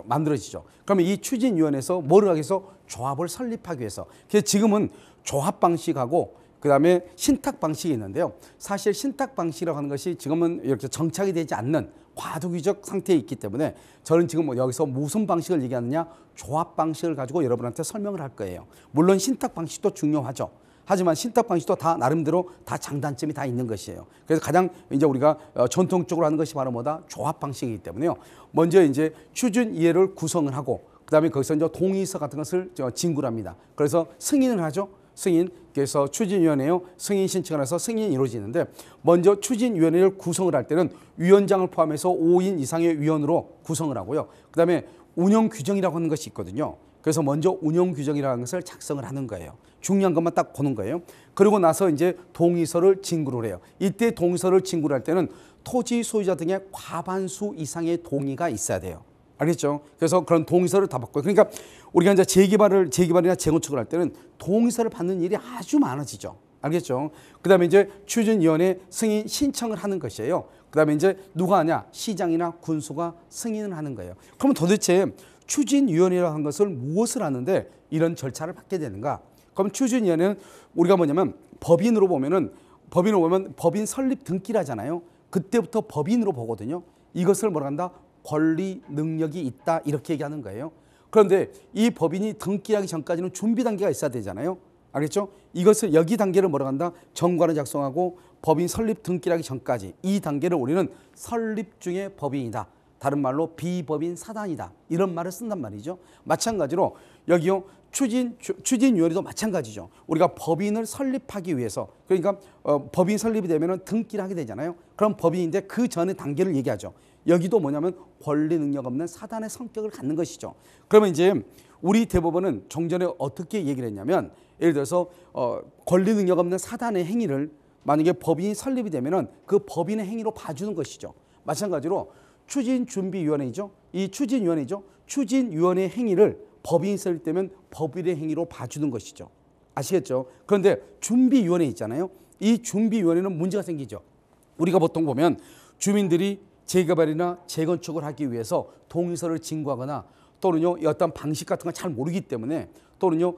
만들어지죠. 그러면 이 추진위원회에서 뭐를 하기 위해서? 조합을 설립하기 위해서. 그래서 지금은 조합 방식하고 그다음에 신탁 방식이 있는데요. 사실 신탁 방식이라고 하는 것이 지금은 이렇게 정착이 되지 않는 과도기적 상태에 있기 때문에 저는 지금 여기서 무슨 방식을 얘기하느냐? 조합 방식을 가지고 여러분한테 설명을 할 거예요. 물론 신탁 방식도 중요하죠. 하지만 신탁 방식도 다 나름대로 다 장단점이 다 있는 것이에요. 그래서 가장 이제 우리가 전통적으로 하는 것이 바로 뭐다? 조합 방식이기 때문에요. 먼저 이제 추진위회를 구성을 하고, 그다음에 거기서 이제 동의서 같은 것을 진구를 합니다. 그래서 승인을 하죠. 승인. 그래서 추진위원회요, 승인 신청을 해서 승인이 이루어지는데, 먼저 추진위원회를 구성을 할 때는 위원장을 포함해서 5인 이상의 위원으로 구성을 하고요. 그다음에 운영규정이라고 하는 것이 있거든요. 그래서 먼저 운영규정이라는 것을 작성을 하는 거예요. 중요한 것만 딱 보는 거예요. 그리고 나서 이제 동의서를 진구를 해요. 이때 동의서를 진구를 할 때는 토지 소유자 등의 과반수 이상의 동의가 있어야 돼요. 알겠죠? 그래서 그런 동의서를 다 받고요. 그러니까 우리가 이제 재개발이나 재건축을 할 때는 동의서를 받는 일이 아주 많아지죠. 알겠죠? 그다음에 이제 추진위원회 승인 신청을 하는 것이에요. 그다음에 이제 누가 하냐? 시장이나 군수가 승인을 하는 거예요. 그러면 도대체 추진위원회라고 하는 것을 무엇을 하는데 이런 절차를 받게 되는가? 그럼 추진위원회는 우리가 뭐냐면 법인으로 보면 법인 설립 등기라잖아요. 그때부터 법인으로 보거든요. 이것을 뭐라 한다? 권리 능력이 있다, 이렇게 얘기하는 거예요. 그런데 이 법인이 등기하기 전까지는 준비 단계가 있어야 되잖아요. 알겠죠? 이것을 여기 단계를 뭐라 한다? 정관을 작성하고 법인 설립 등기하기 전까지 이 단계를 우리는 설립 중의 법인이다. 다른 말로 비법인 사단이다. 이런 말을 쓴단 말이죠. 마찬가지로 여기요, 추진위원회도 마찬가지죠. 우리가 법인을 설립하기 위해서, 그러니까 법인 설립이 되면 등기를 하게 되잖아요. 그럼 법인인데 그 전에 단계를 얘기하죠. 여기도 뭐냐면 권리 능력 없는 사단의 성격을 갖는 것이죠. 그러면 이제 우리 대법원은 종전에 어떻게 얘기를 했냐면, 예를 들어서 권리 능력 없는 사단의 행위를 만약에 법인이 설립이 되면은 그 법인의 행위로 봐주는 것이죠. 마찬가지로 추진준비위원회죠. 이 추진위원회죠. 추진위원회 행위를 법인이 설립되면 법인의 행위로 봐주는 것이죠. 아시겠죠? 그런데 준비위원회 있잖아요. 이 준비위원회는 문제가 생기죠. 우리가 보통 보면 주민들이 재개발이나 재건축을 하기 위해서 동의서를 진구하거나 또는요 어떤 방식 같은 걸 잘 모르기 때문에, 또는요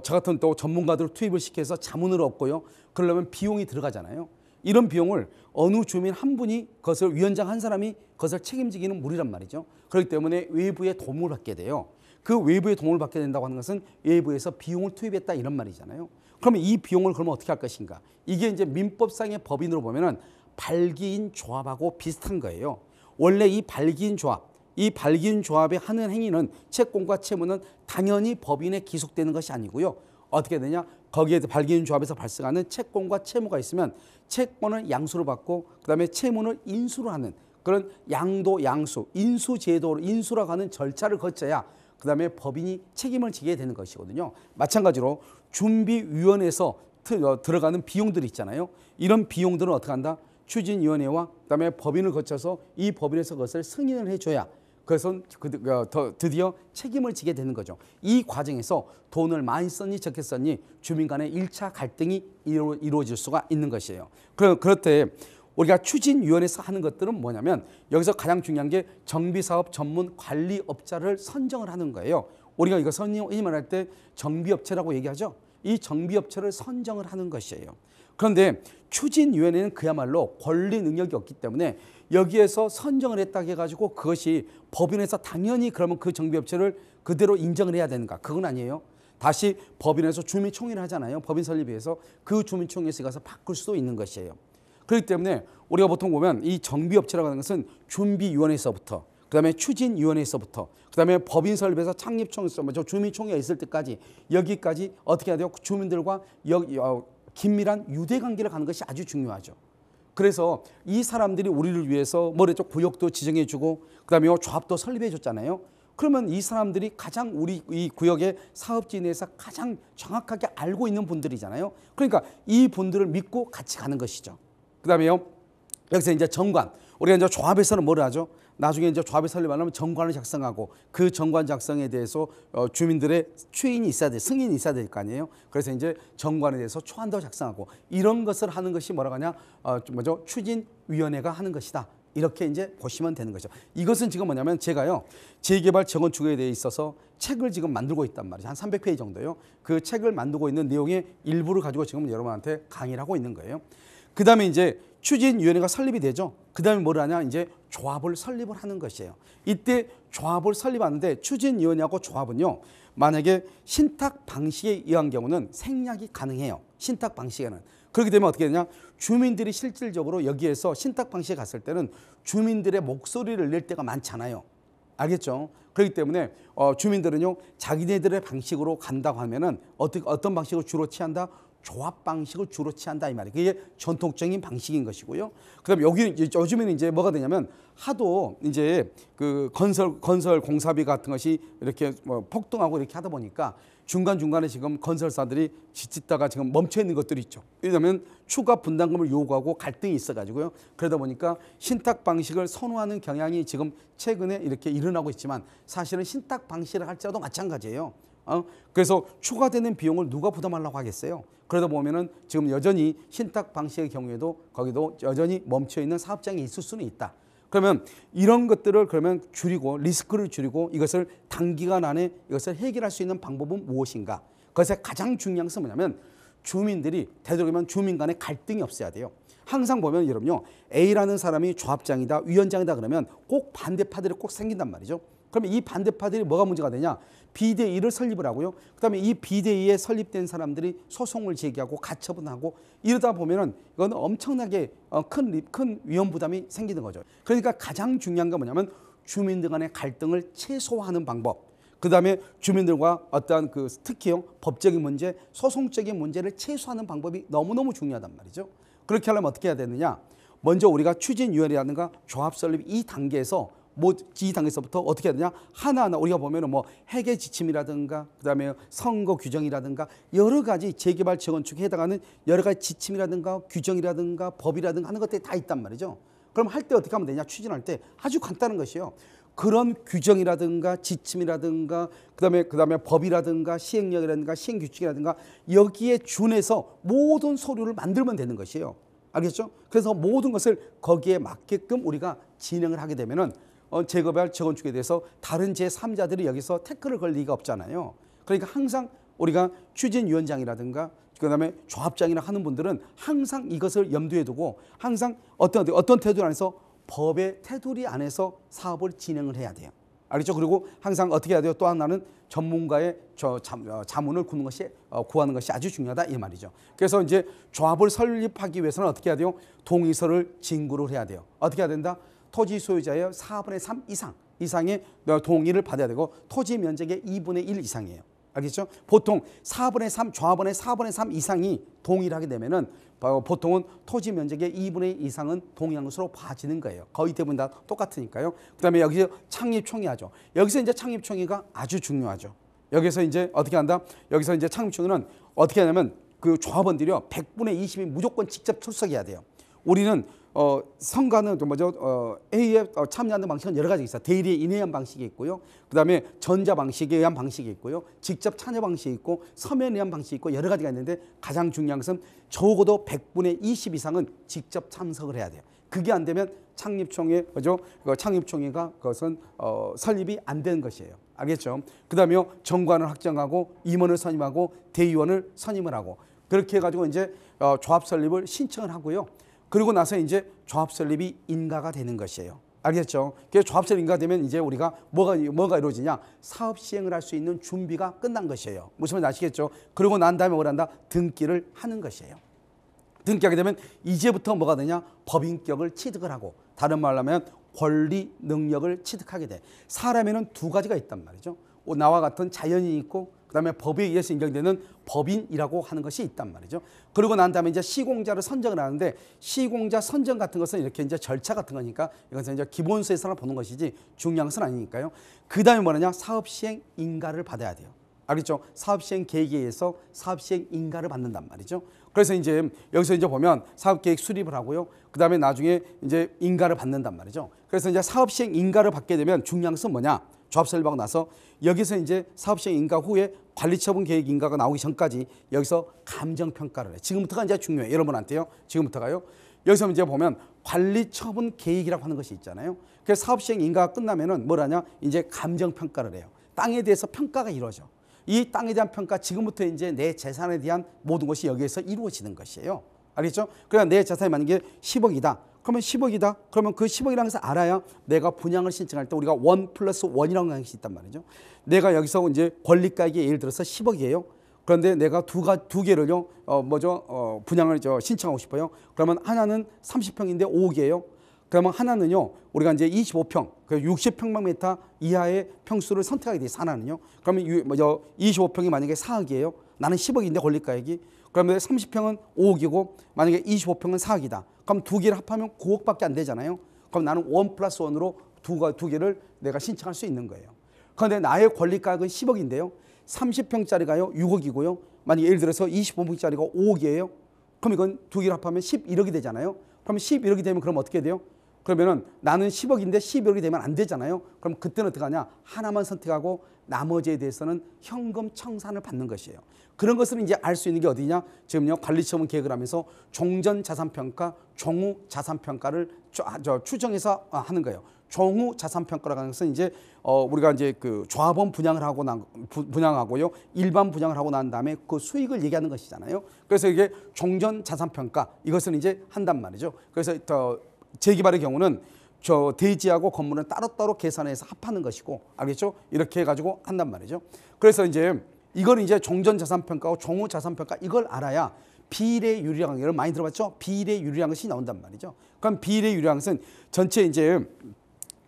저 같은 또 전문가들을 투입을 시켜서 자문을 얻고요. 그러려면 비용이 들어가잖아요. 이런 비용을 어느 주민 한 분이, 그것을 위원장 한 사람이 그것을 책임지기는 무리란 말이죠. 그렇기 때문에 외부의 도움을 받게 돼요. 그 외부의 도움을 받게 된다고 하는 것은 외부에서 비용을 투입했다, 이런 말이잖아요. 그러면 이 비용을 그러면 어떻게 할 것인가? 이게 이제 민법상의 법인으로 보면은 발기인 조합하고 비슷한 거예요. 원래 이 발기인 조합에 하는 행위는 채권과 채무는 당연히 법인에 기속되는 것이 아니고요. 어떻게 되냐? 거기에 발기인 조합에서 발생하는 채권과 채무가 있으면 채권을 양수로 받고 그다음에 채무를 인수로 하는 그런 양도 양수, 인수 제도로 인수라고 하는 절차를 거쳐야 그다음에 법인이 책임을 지게 되는 것이거든요. 마찬가지로 준비위원회에서 들어가는 비용들이 있잖아요. 이런 비용들은 어떻게 한다? 추진위원회와 그다음에 법인을 거쳐서 이 법인에서 그것을 승인을 해줘야 그래서 드디어 책임을 지게 되는 거죠. 이 과정에서 돈을 많이 썼니 적게 썼니 주민 간의 1차 갈등이 이루어질 수가 있는 것이에요. 그럴 때 우리가 추진위원회에서 하는 것들은 뭐냐면 여기서 가장 중요한 게 정비사업 전문 관리업자를 선정을 하는 거예요. 우리가 이거 선임을 할 때 정비업체라고 얘기하죠. 이 정비업체를 선정을 하는 것이에요. 그런데 추진위원회는 그야말로 권리 능력이 없기 때문에 여기에서 선정을 했다고 해가지고 그것이 법인에서 당연히 그러면 그 정비업체를 그대로 인정을 해야 되는가? 그건 아니에요. 다시 법인에서 주민총회를 하잖아요. 법인 설립위해서 그 주민총회에서 가서 바꿀 수도 있는 것이에요. 그렇기 때문에 우리가 보통 보면 이 정비업체라고 하는 것은 준비위원회에서부터 그다음에 추진위원회에서부터 그다음에 법인 설립에서 창립총회에서 주민총회가 있을 때까지 여기까지 어떻게 해야 돼요? 주민들과 긴밀한 유대관계를 가는 것이 아주 중요하죠. 그래서 이 사람들이 우리를 위해서 뭐랬죠? 구역도 지정해주고 그다음에 조합도 설립해줬잖아요. 그러면 이 사람들이 가장 우리 이 구역의 사업지에 대해서 가장 정확하게 알고 있는 분들이잖아요. 그러니까 이 분들을 믿고 같이 가는 것이죠. 그다음에요. 여기서 이제 정관. 우리가 이제 조합에서는 뭐를 하죠? 나중에 이제 조합이 설립하려면 정관을 작성하고 그 정관 작성에 대해서 주민들의 추인이 있어야 돼, 승인이 있어야 될 거 아니에요. 그래서 이제 정관에 대해서 초안도 작성하고 이런 것을 하는 것이 뭐라고 하냐? 추진위원회가 하는 것이다. 이렇게 이제 보시면 되는 거죠. 이것은 지금 뭐냐면 제가요 재개발 재건축에 대해 있어서 책을 지금 만들고 있단 말이죠. 한 300페이지 정도요. 그 책을 만들고 있는 내용의 일부를 가지고 지금 여러분한테 강의를 하고 있는 거예요. 그 다음에 이제 추진위원회가 설립이 되죠. 그 다음에 뭘 하냐? 이제 조합을 설립을 하는 것이에요. 이때 조합을 설립하는데 추진위원회하고 조합은요. 만약에 신탁 방식에 의한 경우는 생략이 가능해요. 신탁 방식에는. 그렇게 되면 어떻게 되냐? 주민들이 실질적으로 여기에서 신탁 방식에 갔을 때는 주민들의 목소리를 낼 때가 많잖아요. 알겠죠? 그렇기 때문에 주민들은요. 자기네들의 방식으로 간다고 하면은 어떤 방식을 주로 취한다? 조합 방식을 주로 취한다 이 말이에요. 그게 전통적인 방식인 것이고요. 그다음에 요즘에는 이제 뭐가 되냐면 하도 이제 그 건설 공사비 같은 것이 이렇게 폭등하고 이렇게 하다 보니까 중간중간에 지금 건설사들이 짓다가 지금 멈춰 있는 것들이 있죠. 왜냐하면 추가 분담금을 요구하고 갈등이 있어가지고요. 그러다 보니까 신탁 방식을 선호하는 경향이 지금 최근에 이렇게 일어나고 있지만 사실은 신탁 방식을 할지라도 마찬가지예요. 그래서 추가되는 비용을 누가 부담하려고 하겠어요. 그러다 보면은 지금 여전히 신탁 방식의 경우에도 거기도 여전히 멈춰 있는 사업장이 있을 수는 있다. 그러면 이런 것들을 그러면 줄이고 리스크를 줄이고 이것을 단기간 안에 이것을 해결할 수 있는 방법은 무엇인가? 그것의 가장 중요한 것은 뭐냐면 주민들이 되도록이면 주민 간의 갈등이 없어야 돼요. 항상 보면 여러분요 A라는 사람이 조합장이다 위원장이다 그러면 꼭 반대파들이 꼭 생긴단 말이죠. 그러면 이 반대파들이 뭐가 문제가 되냐? 비대위를 설립을 하고요. 그다음에 이 비대위에 설립된 사람들이 소송을 제기하고 가처분 하고 이러다 보면은 이건 엄청나게 큰 위험 부담이 생기는 거죠. 그러니까 가장 중요한 건 뭐냐면 주민들 간의 갈등을 최소화하는 방법. 그다음에 주민들과 어떠한 특히요 법적인 문제, 소송적인 문제를 최소화하는 방법이 너무너무 중요하단 말이죠. 그렇게 하려면 어떻게 해야 되느냐? 먼저 우리가 추진위원회라든가 조합 설립 이 단계에서 이 단계에서부터 어떻게 해야 되냐? 하나하나 우리가 보면은 해계 지침이라든가 그다음에 선거 규정이라든가 여러 가지 재개발 재건축에 해당하는 여러 가지 지침이라든가 규정이라든가 법이라든가 하는 것들이 다 있단 말이죠. 그럼 할 때 어떻게 하면 되냐? 추진할 때 아주 간단한 것이요. 그런 규정이라든가 지침이라든가 그다음에 법이라든가 시행령이라든가 시행규칙이라든가 여기에 준해서 모든 서류를 만들면 되는 것이에요. 알겠죠? 그래서 모든 것을 거기에 맞게끔 우리가 진행을 하게 되면은 재개발 재건축에 대해서 다른 제3자들이 여기서 태클을 걸 리가 없잖아요. 그러니까 항상 우리가 추진위원장이라든가 그다음에 조합장이나 하는 분들은 항상 이것을 염두에 두고 항상 어떤 테두리 안에서 법의 테두리 안에서 사업을 진행을 해야 돼요. 알겠죠? 그리고 항상 어떻게 해야 돼요? 또 하나는 전문가의 자문을 구하는 것이 아주 중요하다 이 말이죠. 그래서 이제 조합을 설립하기 위해서는 어떻게 해야 돼요? 동의서를 진구를 해야 돼요. 어떻게 해야 된다? 토지 소유자의 4분의 3 이상의 동의를 받아야 되고 토지 면적의 2분의 1 이상이에요. 알겠죠? 보통 4분의 3, 조합원의 4분의 3 이상이 동일하게 되면은 보통은 토지 면적의 2분의 1 이상은 동일한 것으로 봐지는 거예요. 거의 대부분 다 똑같으니까요. 그다음에 여기서 창립총회하죠. 여기서 이제 창립총회가 아주 중요하죠. 여기서 이제 어떻게 한다? 여기서 이제 창립총회는 어떻게 하냐면 그 조합원들이요 100분의 20이 무조건 직접 출석해야 돼요. 우리는 선거는 회의에 참여하는 방식은 여러 가지 있어요. 대의에 인회한 방식이 있고요. 그다음에 전자 방식에 의한 방식이 있고요. 직접 참여 방식이 있고 서면에 의한 방식이 있고 여러 가지가 있는데 가장 중요한 것은 적어도 100분의 20 이상은 직접 참석을 해야 돼요. 그게 안 되면 창립총회 창립총회가 그것은 설립이 안 되는 것이에요. 알겠죠? 그다음에 정관을 확정하고 임원을 선임하고 대의원을 선임을 하고 그렇게 해가지고 이제 조합 설립을 신청을 하고요. 그리고 나서 이제 조합 설립이 인가가 되는 것이에요. 알겠죠? 그래서 조합 설립 인가되면 이제 우리가 뭐가 이루어지냐? 사업 시행을 할 수 있는 준비가 끝난 것이에요. 무슨 말인지 아시겠죠? 그리고 난 다음에 뭘 한다? 등기를 하는 것이에요. 등기하게 되면 이제부터 뭐가 되냐? 법인격을 취득을 하고 다른 말로 하면 권리 능력을 취득하게 돼. 사람에는 두 가지가 있단 말이죠. 나와 같은 자연인이 있고 그다음에 법에 의해서 인정되는 법인이라고 하는 것이 있단 말이죠. 그리고 난 다음에 이제 시공자를 선정을 하는데 시공자 선정 같은 것은 이렇게 이제 절차 같은 거니까 이것은 이제 기본서에서나 보는 것이지 중요한 것은 아니니까요. 그다음에 뭐냐? 사업 시행 인가를 받아야 돼요. 알겠죠? 사업 시행 계획에 의해서 사업 시행 인가를 받는단 말이죠. 그래서 이제 여기서 이제 보면 사업 계획 수립을 하고요. 그다음에 나중에 이제 인가를 받는단 말이죠. 그래서 이제 사업 시행 인가를 받게 되면 중요한 것은 뭐냐? 조합 설립하고 나서 여기서 이제 사업 시행 인가 후에 관리처분 계획 인가가 나오기 전까지 여기서 감정 평가를 해. 지금부터가 이제 중요해. 여러분한테요. 지금부터가요. 여기서 이제 보면 관리처분 계획이라고 하는 것이 있잖아요. 그래서 사업 시행 인가가 끝나면은 뭘 하냐? 이제 감정 평가를 해요. 땅에 대해서 평가가 이루어져. 이 땅에 대한 평가 지금부터 이제 내 재산에 대한 모든 것이 여기에서 이루어지는 것이에요. 알겠죠? 그러니까 내 재산이 만약에 10억이다. 그러면 10억이다. 그러면 그 10억이라는 것을 알아야 내가 분양을 신청할 때 우리가 1+1이라고 하는 것이 있단 말이죠. 내가 여기서 이제 권리가액이 예를 들어서 10억이에요. 그런데 내가 두 개를요, 분양을 신청하고 싶어요. 그러면 하나는 30평인데 5억이에요. 그러면 하나는요, 우리가 이제 25평, 60평방미터 이하의 평수를 선택하게 돼 있어요. 하나는요. 그러면 25평이 만약에 4억이에요. 나는 10억인데 권리가액이. 그러면 30평은 5억이고 만약에 25평은 4억이다. 그럼 두 개를 합하면 9억밖에 안 되잖아요. 그럼 나는 1+1으로 두 개를 내가 신청할 수 있는 거예요. 그런데 나의 권리가액은 10억인데요. 30평짜리가요 6억이고요. 만약에 예를 들어서 25평짜리가 5억이에요. 그럼 이건 두 개를 합하면 11억이 되잖아요. 그럼 11억이 되면 그럼 어떻게 돼요? 그러면은 나는 10억인데 11억이 되면 안 되잖아요. 그럼 그때는 어떻게 하냐? 하나만 선택하고 나머지에 대해서는 현금 청산을 받는 것이에요. 그런 것을 이제 알 수 있는 게 어디냐? 지금요 관리처분 계획을 하면서 종전 자산평가, 종후 자산평가를 추정해서 하는 거예요. 종후 자산평가라고 하는 것은 이제 우리가 이제 그 조합원 분양하고요 일반 분양을 하고 난 다음에 그 수익을 얘기하는 것이잖아요. 그래서 이게 종전 자산평가 이것을 이제 한단 말이죠. 그래서 재개발의 경우는 대지하고 건물은 따로따로 계산해서 합하는 것이고, 알겠죠? 이렇게 해가지고 한단 말이죠. 그래서 이제 이걸 이제 종전 자산평가하고 종후 자산평가 이걸 알아야 비례유리한 걸 많이 들어봤죠? 비례유리한 것이 나온단 말이죠. 그럼 비례유리한 것은 전체 이제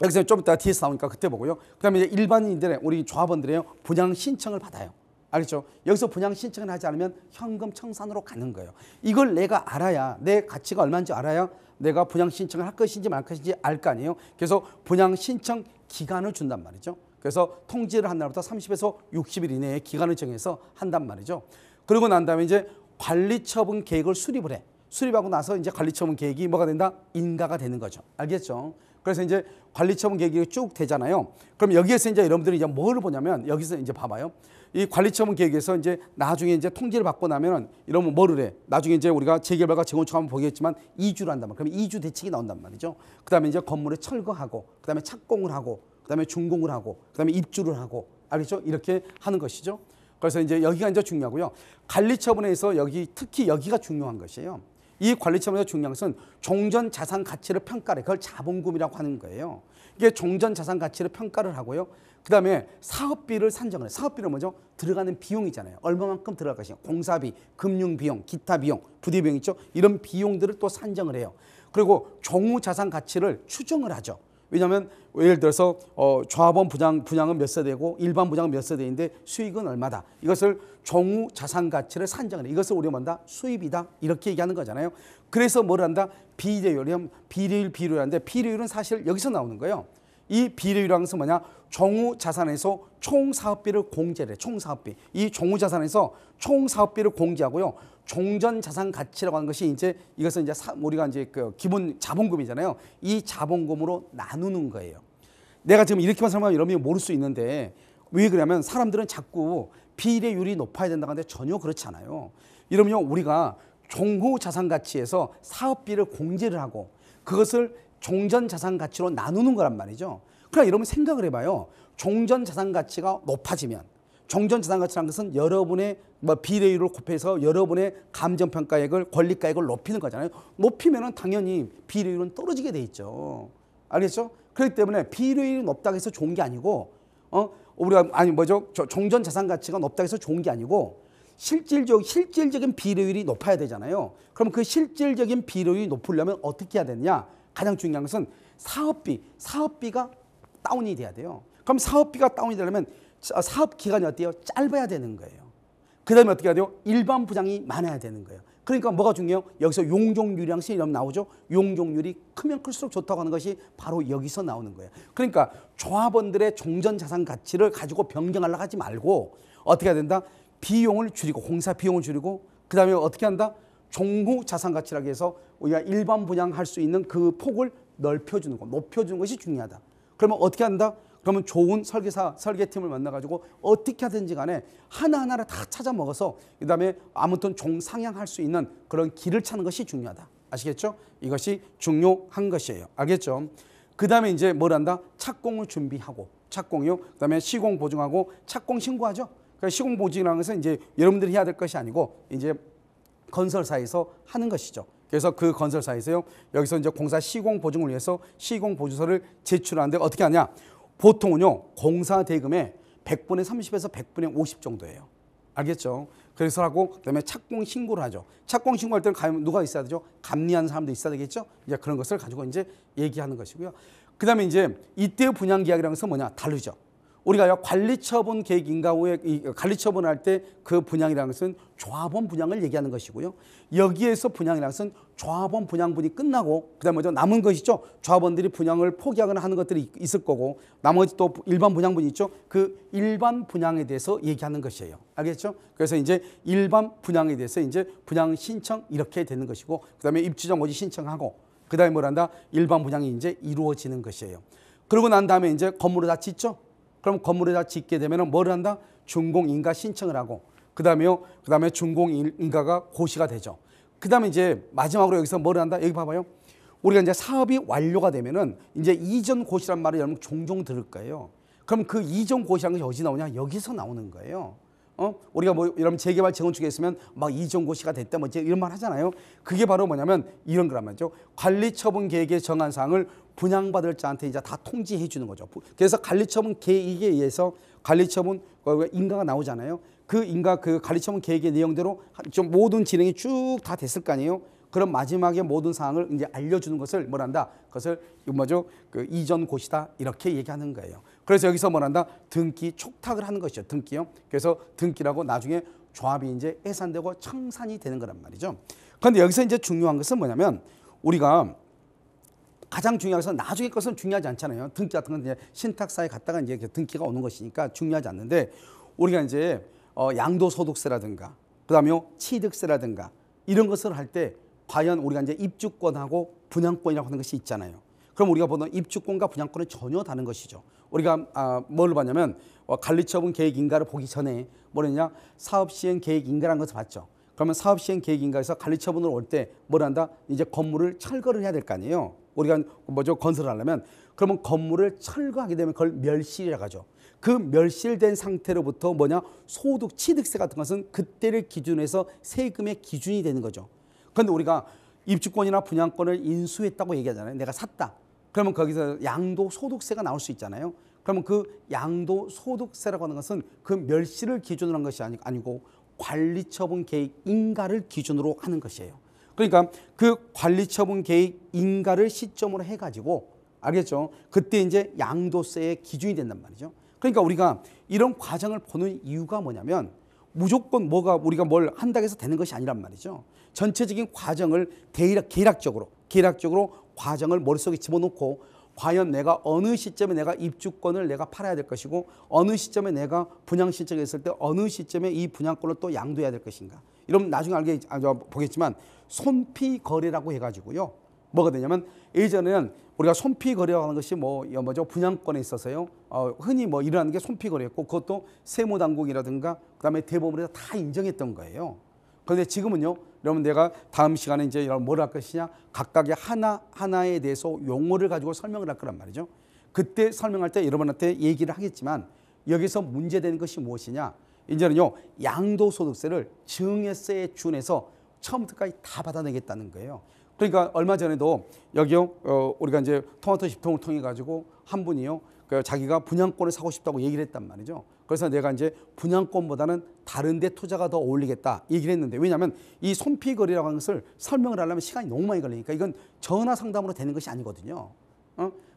여기서 좀 이따 뒤에서 나오니까 그때 보고요. 그다음에 이제 일반인들의 우리 조합원들의 분양 신청을 받아요. 알겠죠? 여기서 분양 신청을 하지 않으면 현금 청산으로 가는 거예요. 이걸 내가 알아야 내 가치가 얼마인지 알아야 내가 분양 신청을 할 것인지 말 것인지 알 거 아니에요. 그래서 분양 신청 기간을 준단 말이죠. 그래서 통지를 한 날부터 30에서 60일 이내에 기간을 정해서 한단 말이죠. 그러고 난 다음에 이제 관리처분 계획을 수립을 해. 수립하고 나서 이제 관리처분 계획이 뭐가 된다? 인가가 되는 거죠. 알겠죠? 그래서 이제 관리처분 계획이 쭉 되잖아요. 그럼 여기에서 이제 여러분들이 이제 뭐를 보냐면 여기서 이제 봐봐요. 이 관리처분 계획에서 이제 나중에 이제 통지를 받고 나면은 이러면 뭐를 해? 나중에 이제 우리가 재개발과 재건축 한번 보겠지만 이주를 한단 말이에요. 그러면 이주 대책이 나온단 말이죠. 그다음에 이제 건물을 철거하고, 그다음에 착공을 하고, 그다음에 준공을 하고, 그다음에 입주를 하고, 알겠죠? 이렇게 하는 것이죠. 그래서 이제 여기가 이제 중요하고요. 관리처분에서 특히 여기가 중요한 것이에요. 이 관리처분에서 중요한 것은 종전 자산 가치를 평가를 해. 그걸 자본금이라고 하는 거예요. 이게 종전 자산 가치를 평가를 하고요. 그다음에 사업비를 산정을 해요. 사업비는 뭐죠? 들어가는 비용이잖아요. 얼마만큼 들어갈 것이냐. 공사비, 금융비용, 기타 비용, 부대 비용 있죠. 이런 비용들을 또 산정을 해요. 그리고 종후 자산 가치를 추정을 하죠. 왜냐하면 예를 들어서 조합원 분양은 몇 세대고 일반 분양은 몇 세대인데 수익은 얼마다. 이것을 종후 자산 가치를 산정을 해. 이것을 우리가 뭔다? 수입이다. 이렇게 얘기하는 거잖아요. 그래서 뭘 한다? 비례율인데 비례율은 사실 여기서 나오는 거예요. 이 비례율이라는 것은 뭐냐? 종후 자산에서 총 사업비를 공제를 해. 총 사업비. 이 종후 자산에서 총 사업비를 공제하고요. 종전 자산 가치라고 하는 것이 이제 이것은 이제 우리가 이제 그 기본 자본금이잖아요. 이 자본금으로 나누는 거예요. 내가 지금 이렇게만 설명하면 여러분이 모를 수 있는데 왜 그러냐면 사람들은 자꾸 비례율이 높아야 된다고 하는데 전혀 그렇지 않아요. 이러면요, 우리가 종후 자산 가치에서 사업비를 공제를 하고 그것을 종전 자산 가치로 나누는 거란 말이죠. 그러나 여러분 생각을 해봐요. 종전 자산 가치가 높아지면, 종전 자산 가치라는 것은 여러분의 비례율을 곱해서 여러분의 감정평가액을, 권리가액을 높이는 거잖아요. 높이면은 당연히 비례율은 떨어지게 돼 있죠. 알겠죠? 그렇기 때문에 비례율이 높다고 해서 좋은 게 아니고, 우리가 종전 자산 가치가 높다고 해서 좋은 게 아니고 실질적인 비례율이 높아야 되잖아요. 그럼 그 실질적인 비례율이 높으려면 어떻게 해야 되느냐? 가장 중요한 것은 사업비가 다운이 돼야 돼요. 그럼 사업비가 다운이 되려면 사업 기간이 어때요? 짧아야 되는 거예요. 그 다음에 어떻게 해야 돼요? 일반 부장이 많아야 되는 거예요. 그러니까 뭐가 중요해요? 여기서 용적률이랑 이러면 나오죠. 용적률이 크면 클수록 좋다고 하는 것이 바로 여기서 나오는 거예요. 그러니까 조합원들의 종전 자산 가치를 가지고 변경하려고 하지 말고 어떻게 해야 된다? 비용을 줄이고, 공사 비용을 줄이고, 그 다음에 어떻게 한다? 종후 자산 가치라고 해서 우리가 일반 분양할 수 있는 그 폭을 넓혀주는 것, 높여주는 것이 중요하다. 그러면 어떻게 한다? 그러면 좋은 설계팀을 만나가지고 어떻게 하든지 간에 하나하나를 다 찾아 먹어서 그 다음에 아무튼 종상향할 수 있는 그런 길을 찾는 것이 중요하다. 아시겠죠? 이것이 중요한 것이에요. 알겠죠? 그 다음에 이제 뭘 한다? 착공을 준비하고, 착공이요. 그 다음에 시공 보증하고 착공 신고하죠. 그러니까 시공 보증이라는 것은 이제 여러분들이 해야 될 것이 아니고 이제 건설사에서 하는 것이죠. 그래서 그 건설사에서요, 여기서 이제 공사 시공 보증을 위해서 시공 보증서를 제출하는데 어떻게 하냐? 보통은요, 공사 대금의 100분의 30에서 100분의 50 정도예요. 알겠죠? 그래서 하고 그다음에 착공 신고를 하죠. 착공 신고할 때는 누가 있어야 되죠? 감리하는 사람도 있어야 되겠죠? 이제 그런 것을 가지고 이제 얘기하는 것이고요. 그다음에 이제 이때의 분양 계약이라는 것은 뭐냐? 다르죠. 우리가 관리처분 계획 인가 후에 관리처분을 할 때 그 분양이라는 것은 조합원 분양을 얘기하는 것이고요. 여기에서 분양이라는 것은 조합원 분양분이 끝나고 그다음에 남은 것이죠. 조합원들이 분양을 포기하거나 하는 것들이 있을 거고 나머지 또 일반 분양분이 있죠. 그 일반 분양에 대해서 얘기하는 것이에요. 알겠죠? 그래서 이제 일반 분양에 대해서 이제 분양 신청 이렇게 되는 것이고 그다음에 입주자 모집 신청하고 그다음에 뭘 한다? 일반 분양이 이제 이루어지는 것이에요. 그러고 난 다음에 이제 건물을 다 짓죠. 그럼 건물을 다 짓게 되면 뭘 한다? 준공인가 신청을 하고 그다음에 준공인가가 고시가 되죠. 그다음에 이제 마지막으로 여기서 뭘 한다? 여기 봐봐요. 우리가 이제 사업이 완료가 되면은 이제 이전 고시란 말을 여러분 종종 들을 거예요. 그럼 그 이전 고시라는 것이 어디 나오냐? 여기서 나오는 거예요. 우리가 여러분 재개발 재건축에 있으면 막 이전 고시가 됐다 뭐 이런 말 하잖아요. 그게 바로 뭐냐면 이런 거란 말이죠. 관리처분 계획에 정한 사항을 분양받을 자한테 이제 다 통지해 주는 거죠. 그래서 관리처분 계획에 의해서 관리처분 인가가 나오잖아요. 그 관리처분 계획의 내용대로 좀 모든 진행이 쭉 다 됐을 거 아니에요. 그럼 마지막에 모든 사항을 이제 알려주는 것을 뭐란다? 그것을 그 이전 고시다 이렇게 얘기하는 거예요. 그래서 여기서 뭐란다? 등기 촉탁을 하는 것이죠. 등기요. 그래서 등기라고 나중에 조합이 이제 해산되고 청산이 되는 거란 말이죠. 그런데 여기서 이제 중요한 것은 뭐냐면 우리가 가장 중요한 것은 나중에 것은 중요하지 않잖아요. 등기 같은 건 이제 신탁사에 갔다가 이제 등기가 오는 것이니까 중요하지 않는데 우리가 이제 양도소득세라든가 그다음에 취득세라든가 이런 것을 할 때 과연 우리가 이제 입주권하고 분양권이라고 하는 것이 있잖아요. 그럼 우리가 보는 입주권과 분양권은 전혀 다른 것이죠. 우리가 뭘 봤냐면 관리처분 계획 인가를 보기 전에 뭐랬냐? 사업시행 계획 인가라는 것을 봤죠. 그러면 사업시행 계획 인가에서 관리처분으로 올 때 뭘 한다? 이제 건물을 철거를 해야 될 거 아니에요. 우리가 건설을 하려면 그러면 건물을 철거하게 되면 그걸 멸실이라고 하죠. 그 멸실된 상태로부터 소득, 취득세 같은 것은 그때를 기준으로 해서 세금의 기준이 되는 거죠. 그런데 우리가 입주권이나 분양권을 인수했다고 얘기하잖아요. 내가 샀다. 그러면 거기서 양도소득세가 나올 수 있잖아요. 그러면 그 양도소득세라고 하는 것은 그 멸실을 기준으로 한 것이 아니고 관리처분 계획 인가를 기준으로 하는 것이에요. 그러니까 그 관리처분 계획 인가를 시점으로 해가지고 알겠죠? 그때 이제 양도세의 기준이 된단 말이죠. 그러니까 우리가 이런 과정을 보는 이유가 뭐냐면 무조건 뭐가 우리가 뭘 한다고 해서 되는 것이 아니란 말이죠. 전체적인 과정을 계략적으로 과정을 머릿속에 집어넣고 과연 내가 어느 시점에 내가 입주권을 내가 팔아야 될 것이고 어느 시점에 내가 분양 신청했을 때 어느 시점에 이 분양권을 또 양도해야 될 것인가. 이러면 나중에 보겠지만 손피 거래라고 해가지고요. 뭐가 되냐면 예전에는 우리가 손피 거래라고 하는 것이 뭐죠 분양권에 있어서요. 흔히 뭐 일어나는 게 손피 거래였고 그것도 세무당국이라든가 그다음에 대법원에서 다 인정했던 거예요. 그런데 지금은요. 여러분 내가 다음 시간에 이제 뭘 할 것이냐 각각의 하나에 대해서 용어를 가지고 설명을 할 거란 말이죠. 그때 설명할 때 여러분한테 얘기를 하겠지만 여기서 문제되는 것이 무엇이냐. 이제는요 양도소득세를 증여세에 준해서 처음부터까지 다 받아내겠다는 거예요. 그러니까 얼마 전에도 여기요 우리가 이제 토마토 집통을 통해 가지고 한 분이요 자기가 분양권을 사고 싶다고 얘기를 했단 말이죠. 그래서 내가 이제 분양권보다는 다른 데 투자가 더 어울리겠다 얘기를 했는데 왜냐하면 이 손피거래라고 하는 것을 설명을 하려면 시간이 너무 많이 걸리니까 이건 전화 상담으로 되는 것이 아니거든요.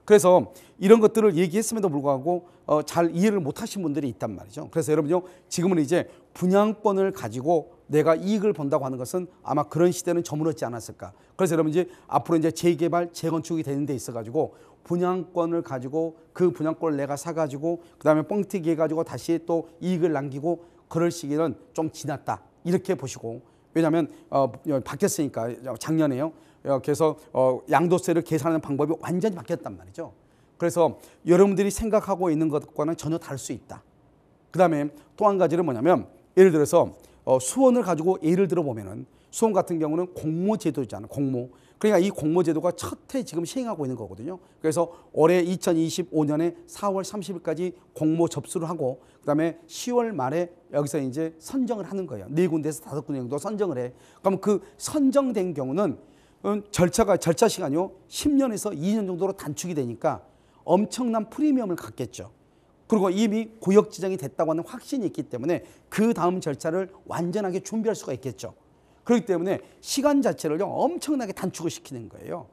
그래서 이런 것들을 얘기했음에도 불구하고 잘 이해를 못하신 분들이 있단 말이죠. 그래서 여러분요 지금은 이제 분양권을 가지고 내가 이익을 본다고 하는 것은 아마 그런 시대는 저물었지 않았을까. 그래서 여러분 이제 앞으로 이제 재개발 재건축이 되는 데 있어 가지고 분양권을 가지고 그 분양권을 내가 사 가지고 그다음에 뻥튀기 해 가지고 다시 또 이익을 남기고 그럴 시기는 좀 지났다 이렇게 보시고 왜냐하면 바뀌었으니까 작년에요. 그래서 양도세를 계산하는 방법이 완전히 바뀌었단 말이죠. 그래서 여러분들이 생각하고 있는 것과는 전혀 다를 수 있다. 그 다음에 또 한 가지는 뭐냐면 예를 들어서 수원을 가지고 예를 들어 보면은 수원 같은 경우는 공모제도잖아요. 공모. 그러니까 이 공모제도가 첫 해 지금 시행하고 있는 거거든요. 그래서 올해 2025년에 4월 30일까지 공모 접수를 하고 그다음에 10월 말에 여기서 이제 선정을 하는 거예요. 4군데에서 5군데 정도 선정을 해. 그럼 그 선정된 경우는 절차 시간이요 10년에서 2년 정도로 단축이 되니까 엄청난 프리미엄을 갖겠죠. 그리고 이미 구역 지정이 됐다고 하는 확신이 있기 때문에 그 다음 절차를 완전하게 준비할 수가 있겠죠. 그렇기 때문에 시간 자체를 엄청나게 단축을 시키는 거예요.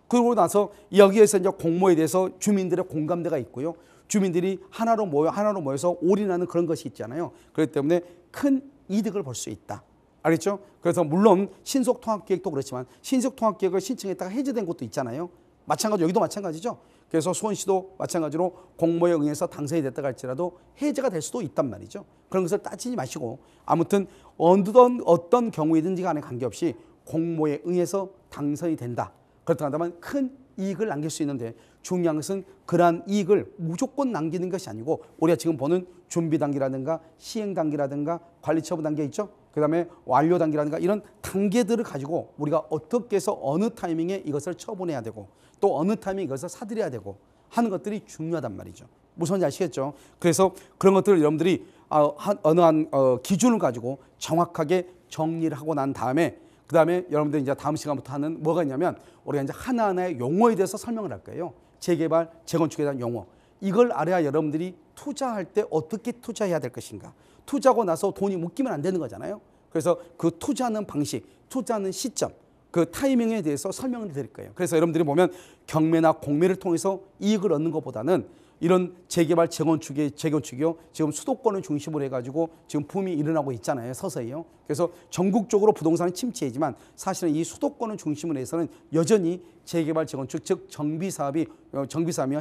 그러고 나서 여기에서 이제 공모에 대해서 주민들의 공감대가 있고요. 주민들이 하나로 모여서 올인하는 그런 것이 있잖아요. 그렇기 때문에 큰 이득을 볼 수 있다. 알겠죠? 그래서 물론 신속통합계획도 그렇지만 신속통합계획을 신청했다가 해제된 것도 있잖아요. 마찬가지로 여기도 마찬가지죠. 그래서 수원시도 마찬가지로 공모에 응해서 당선이 됐다가 할지라도 해제가 될 수도 있단 말이죠. 그런 것을 따지지 마시고 아무튼 어떤 경우이든지 간에 관계없이 공모에 응해서 당선이 된다. 그렇다고 한다면 큰 이익을 남길 수 있는데 중요한 것은 그러한 이익을 무조건 남기는 것이 아니고 우리가 지금 보는 준비 단계라든가 시행 단계라든가 관리 처분 단계 있죠. 그 다음에 완료 단계라든가 이런 단계들을 가지고 우리가 어떻게 해서 어느 타이밍에 이것을 처분해야 되고 또 어느 타이밍에 이것을 사들여야 되고 하는 것들이 중요하단 말이죠. 무슨 말인지 아시겠죠? 그래서 그런 것들을 여러분들이 어느 한 기준을 가지고 정확하게 정리를 하고 난 다음에 그 다음에 여러분들 이제 다음 시간부터 하는 뭐가 있냐면 우리가 이제 하나하나의 용어에 대해서 설명을 할 거예요. 재개발, 재건축에 대한 용어. 이걸 알아야 여러분들이 투자할 때 어떻게 투자해야 될 것인가. 투자하고 나서 돈이 묶이면 안 되는 거잖아요. 그래서 그 투자하는 방식, 투자하는 시점, 그 타이밍에 대해서 설명을 드릴 거예요. 그래서 여러분들이 보면 경매나 공매를 통해서 이익을 얻는 것보다는 이런 재개발, 재건축이요. 지금 수도권을 중심으로 해가지고 지금 붐이 일어나고 있잖아요. 서서히요. 그래서 전국적으로 부동산은 침체이지만 사실은 이 수도권을 중심으로 해서는 여전히 재개발, 재건축, 즉 정비사업이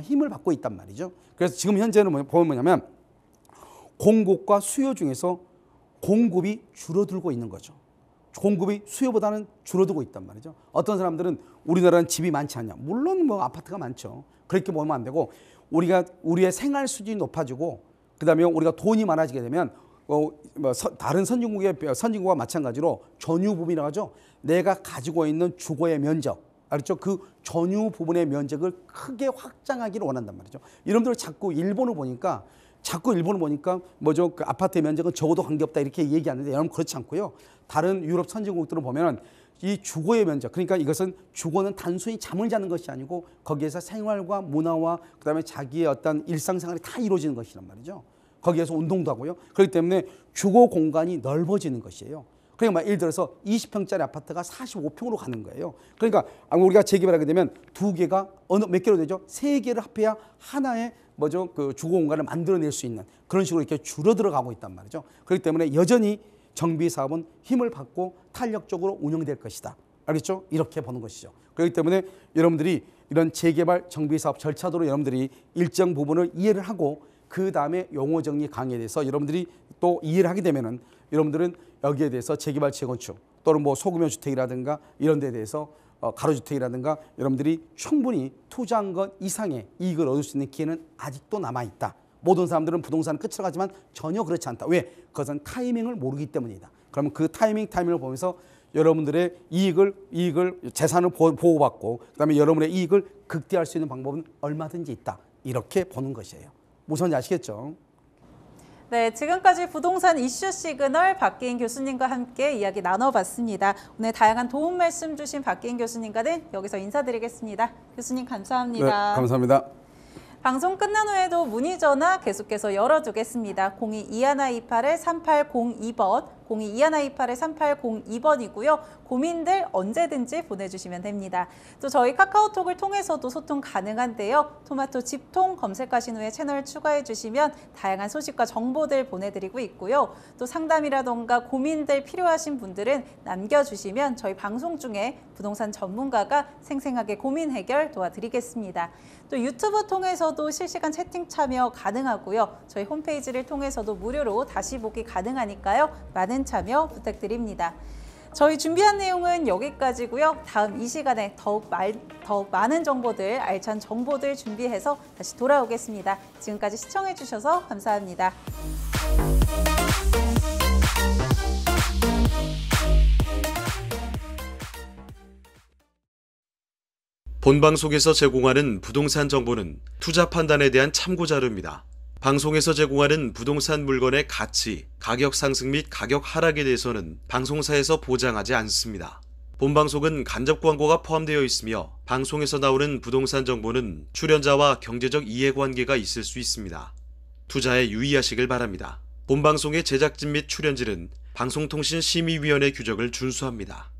힘을 받고 있단 말이죠. 그래서 지금 현재는 보면 뭐냐면 공급과 수요 중에서 공급이 줄어들고 있는 거죠. 공급이 수요보다는 줄어들고 있단 말이죠. 어떤 사람들은 우리나라는 집이 많지 않냐. 물론 뭐 아파트가 많죠. 그렇게 보면 안 되고 우리의 생활 수준이 높아지고 그다음에 우리가 돈이 많아지게 되면 다른 선진국과 마찬가지로 전유 부분이라고 하죠. 내가 가지고 있는 주거의 면적, 알죠? 그 전유 부분의 면적을 크게 확장하기를 원한단 말이죠. 여러분들 자꾸 일본을 보니까 뭐죠? 그 아파트의 면적은 적어도 관계없다 이렇게 얘기하는데 여러분 그렇지 않고요. 다른 유럽 선진국들을 보면은 이 주거의 면적, 그러니까 이것은 주거는 단순히 잠을 자는 것이 아니고 거기에서 생활과 문화와 그다음에 자기의 어떤 일상생활이 다 이루어지는 것이란 말이죠. 거기에서 운동도 하고요. 그렇기 때문에 주거 공간이 넓어지는 것이에요. 그러니까 예를 들어서 20평짜리 아파트가 45평으로 가는 거예요. 그러니까 우리가 재개발하게 되면 두 개가 몇 개로 되죠? 세 개를 합해야 하나의 그 주거 공간을 만들어낼 수 있는 그런 식으로 이렇게 줄어들어 가고 있단 말이죠. 그렇기 때문에 여전히 정비 사업은 힘을 받고 탄력적으로 운영될 것이다. 알겠죠? 이렇게 보는 것이죠. 그렇기 때문에 여러분들이 이런 재개발 정비 사업 절차도로 여러분들이 일정 부분을 이해를 하고 그 다음에 용어 정리 강의에 대해서 여러분들이 또 이해를 하게 되면은 여러분들은 여기에 대해서 재개발 재건축 또는 뭐 소규모 주택이라든가 이런 데에 대해서 가로주택이라든가 여러분들이 충분히 투자한 것 이상의 이익을 얻을 수 있는 기회는 아직도 남아있다. 모든 사람들은 부동산을 끝으로 가지만 전혀 그렇지 않다. 왜? 그것은 타이밍을 모르기 때문이다. 그러면 그 타이밍을 보면서 여러분들의 이익을 재산을 보호받고 그다음에 여러분의 이익을 극대화할 수 있는 방법은 얼마든지 있다. 이렇게 보는 것이에요. 무슨 아시겠죠? 네, 지금까지 부동산 이슈 시그널 박기인 교수님과 함께 이야기 나눠봤습니다. 오늘 다양한 도움 말씀 주신 박기인 교수님과는 여기서 인사드리겠습니다. 교수님 감사합니다. 네, 감사합니다. 방송 끝난 후에도 문의 전화 계속해서 열어두겠습니다. 02-2128-3802번, 02-2128-3802번이고요. 고민들 언제든지 보내주시면 됩니다. 또 저희 카카오톡을 통해서도 소통 가능한데요. 토마토 집통 검색하신 후에 채널 추가해 주시면 다양한 소식과 정보들 보내드리고 있고요. 또 상담이라던가 고민들 필요하신 분들은 남겨주시면 저희 방송 중에 부동산 전문가가 생생하게 고민 해결 도와드리겠습니다. 또 유튜브 통해서도 실시간 채팅 참여 가능하고요. 저희 홈페이지를 통해서도 무료로 다시 보기 가능하니까요. 많은 참여 부탁드립니다. 저희 준비한 내용은 여기까지고요. 다음 이 시간에 더욱 많은 정보들, 알찬 정보들 준비해서 다시 돌아오겠습니다. 지금까지 시청해 주셔서 감사합니다. 본방송에서 제공하는 부동산 정보는 투자 판단에 대한 참고 자료입니다. 방송에서 제공하는 부동산 물건의 가치, 가격 상승 및 가격 하락에 대해서는 방송사에서 보장하지 않습니다. 본방송은 간접 광고가 포함되어 있으며 방송에서 나오는 부동산 정보는 출연자와 경제적 이해관계가 있을 수 있습니다. 투자에 유의하시길 바랍니다. 본방송의 제작진 및 출연진은 방송통신심의위원회 규정을 준수합니다.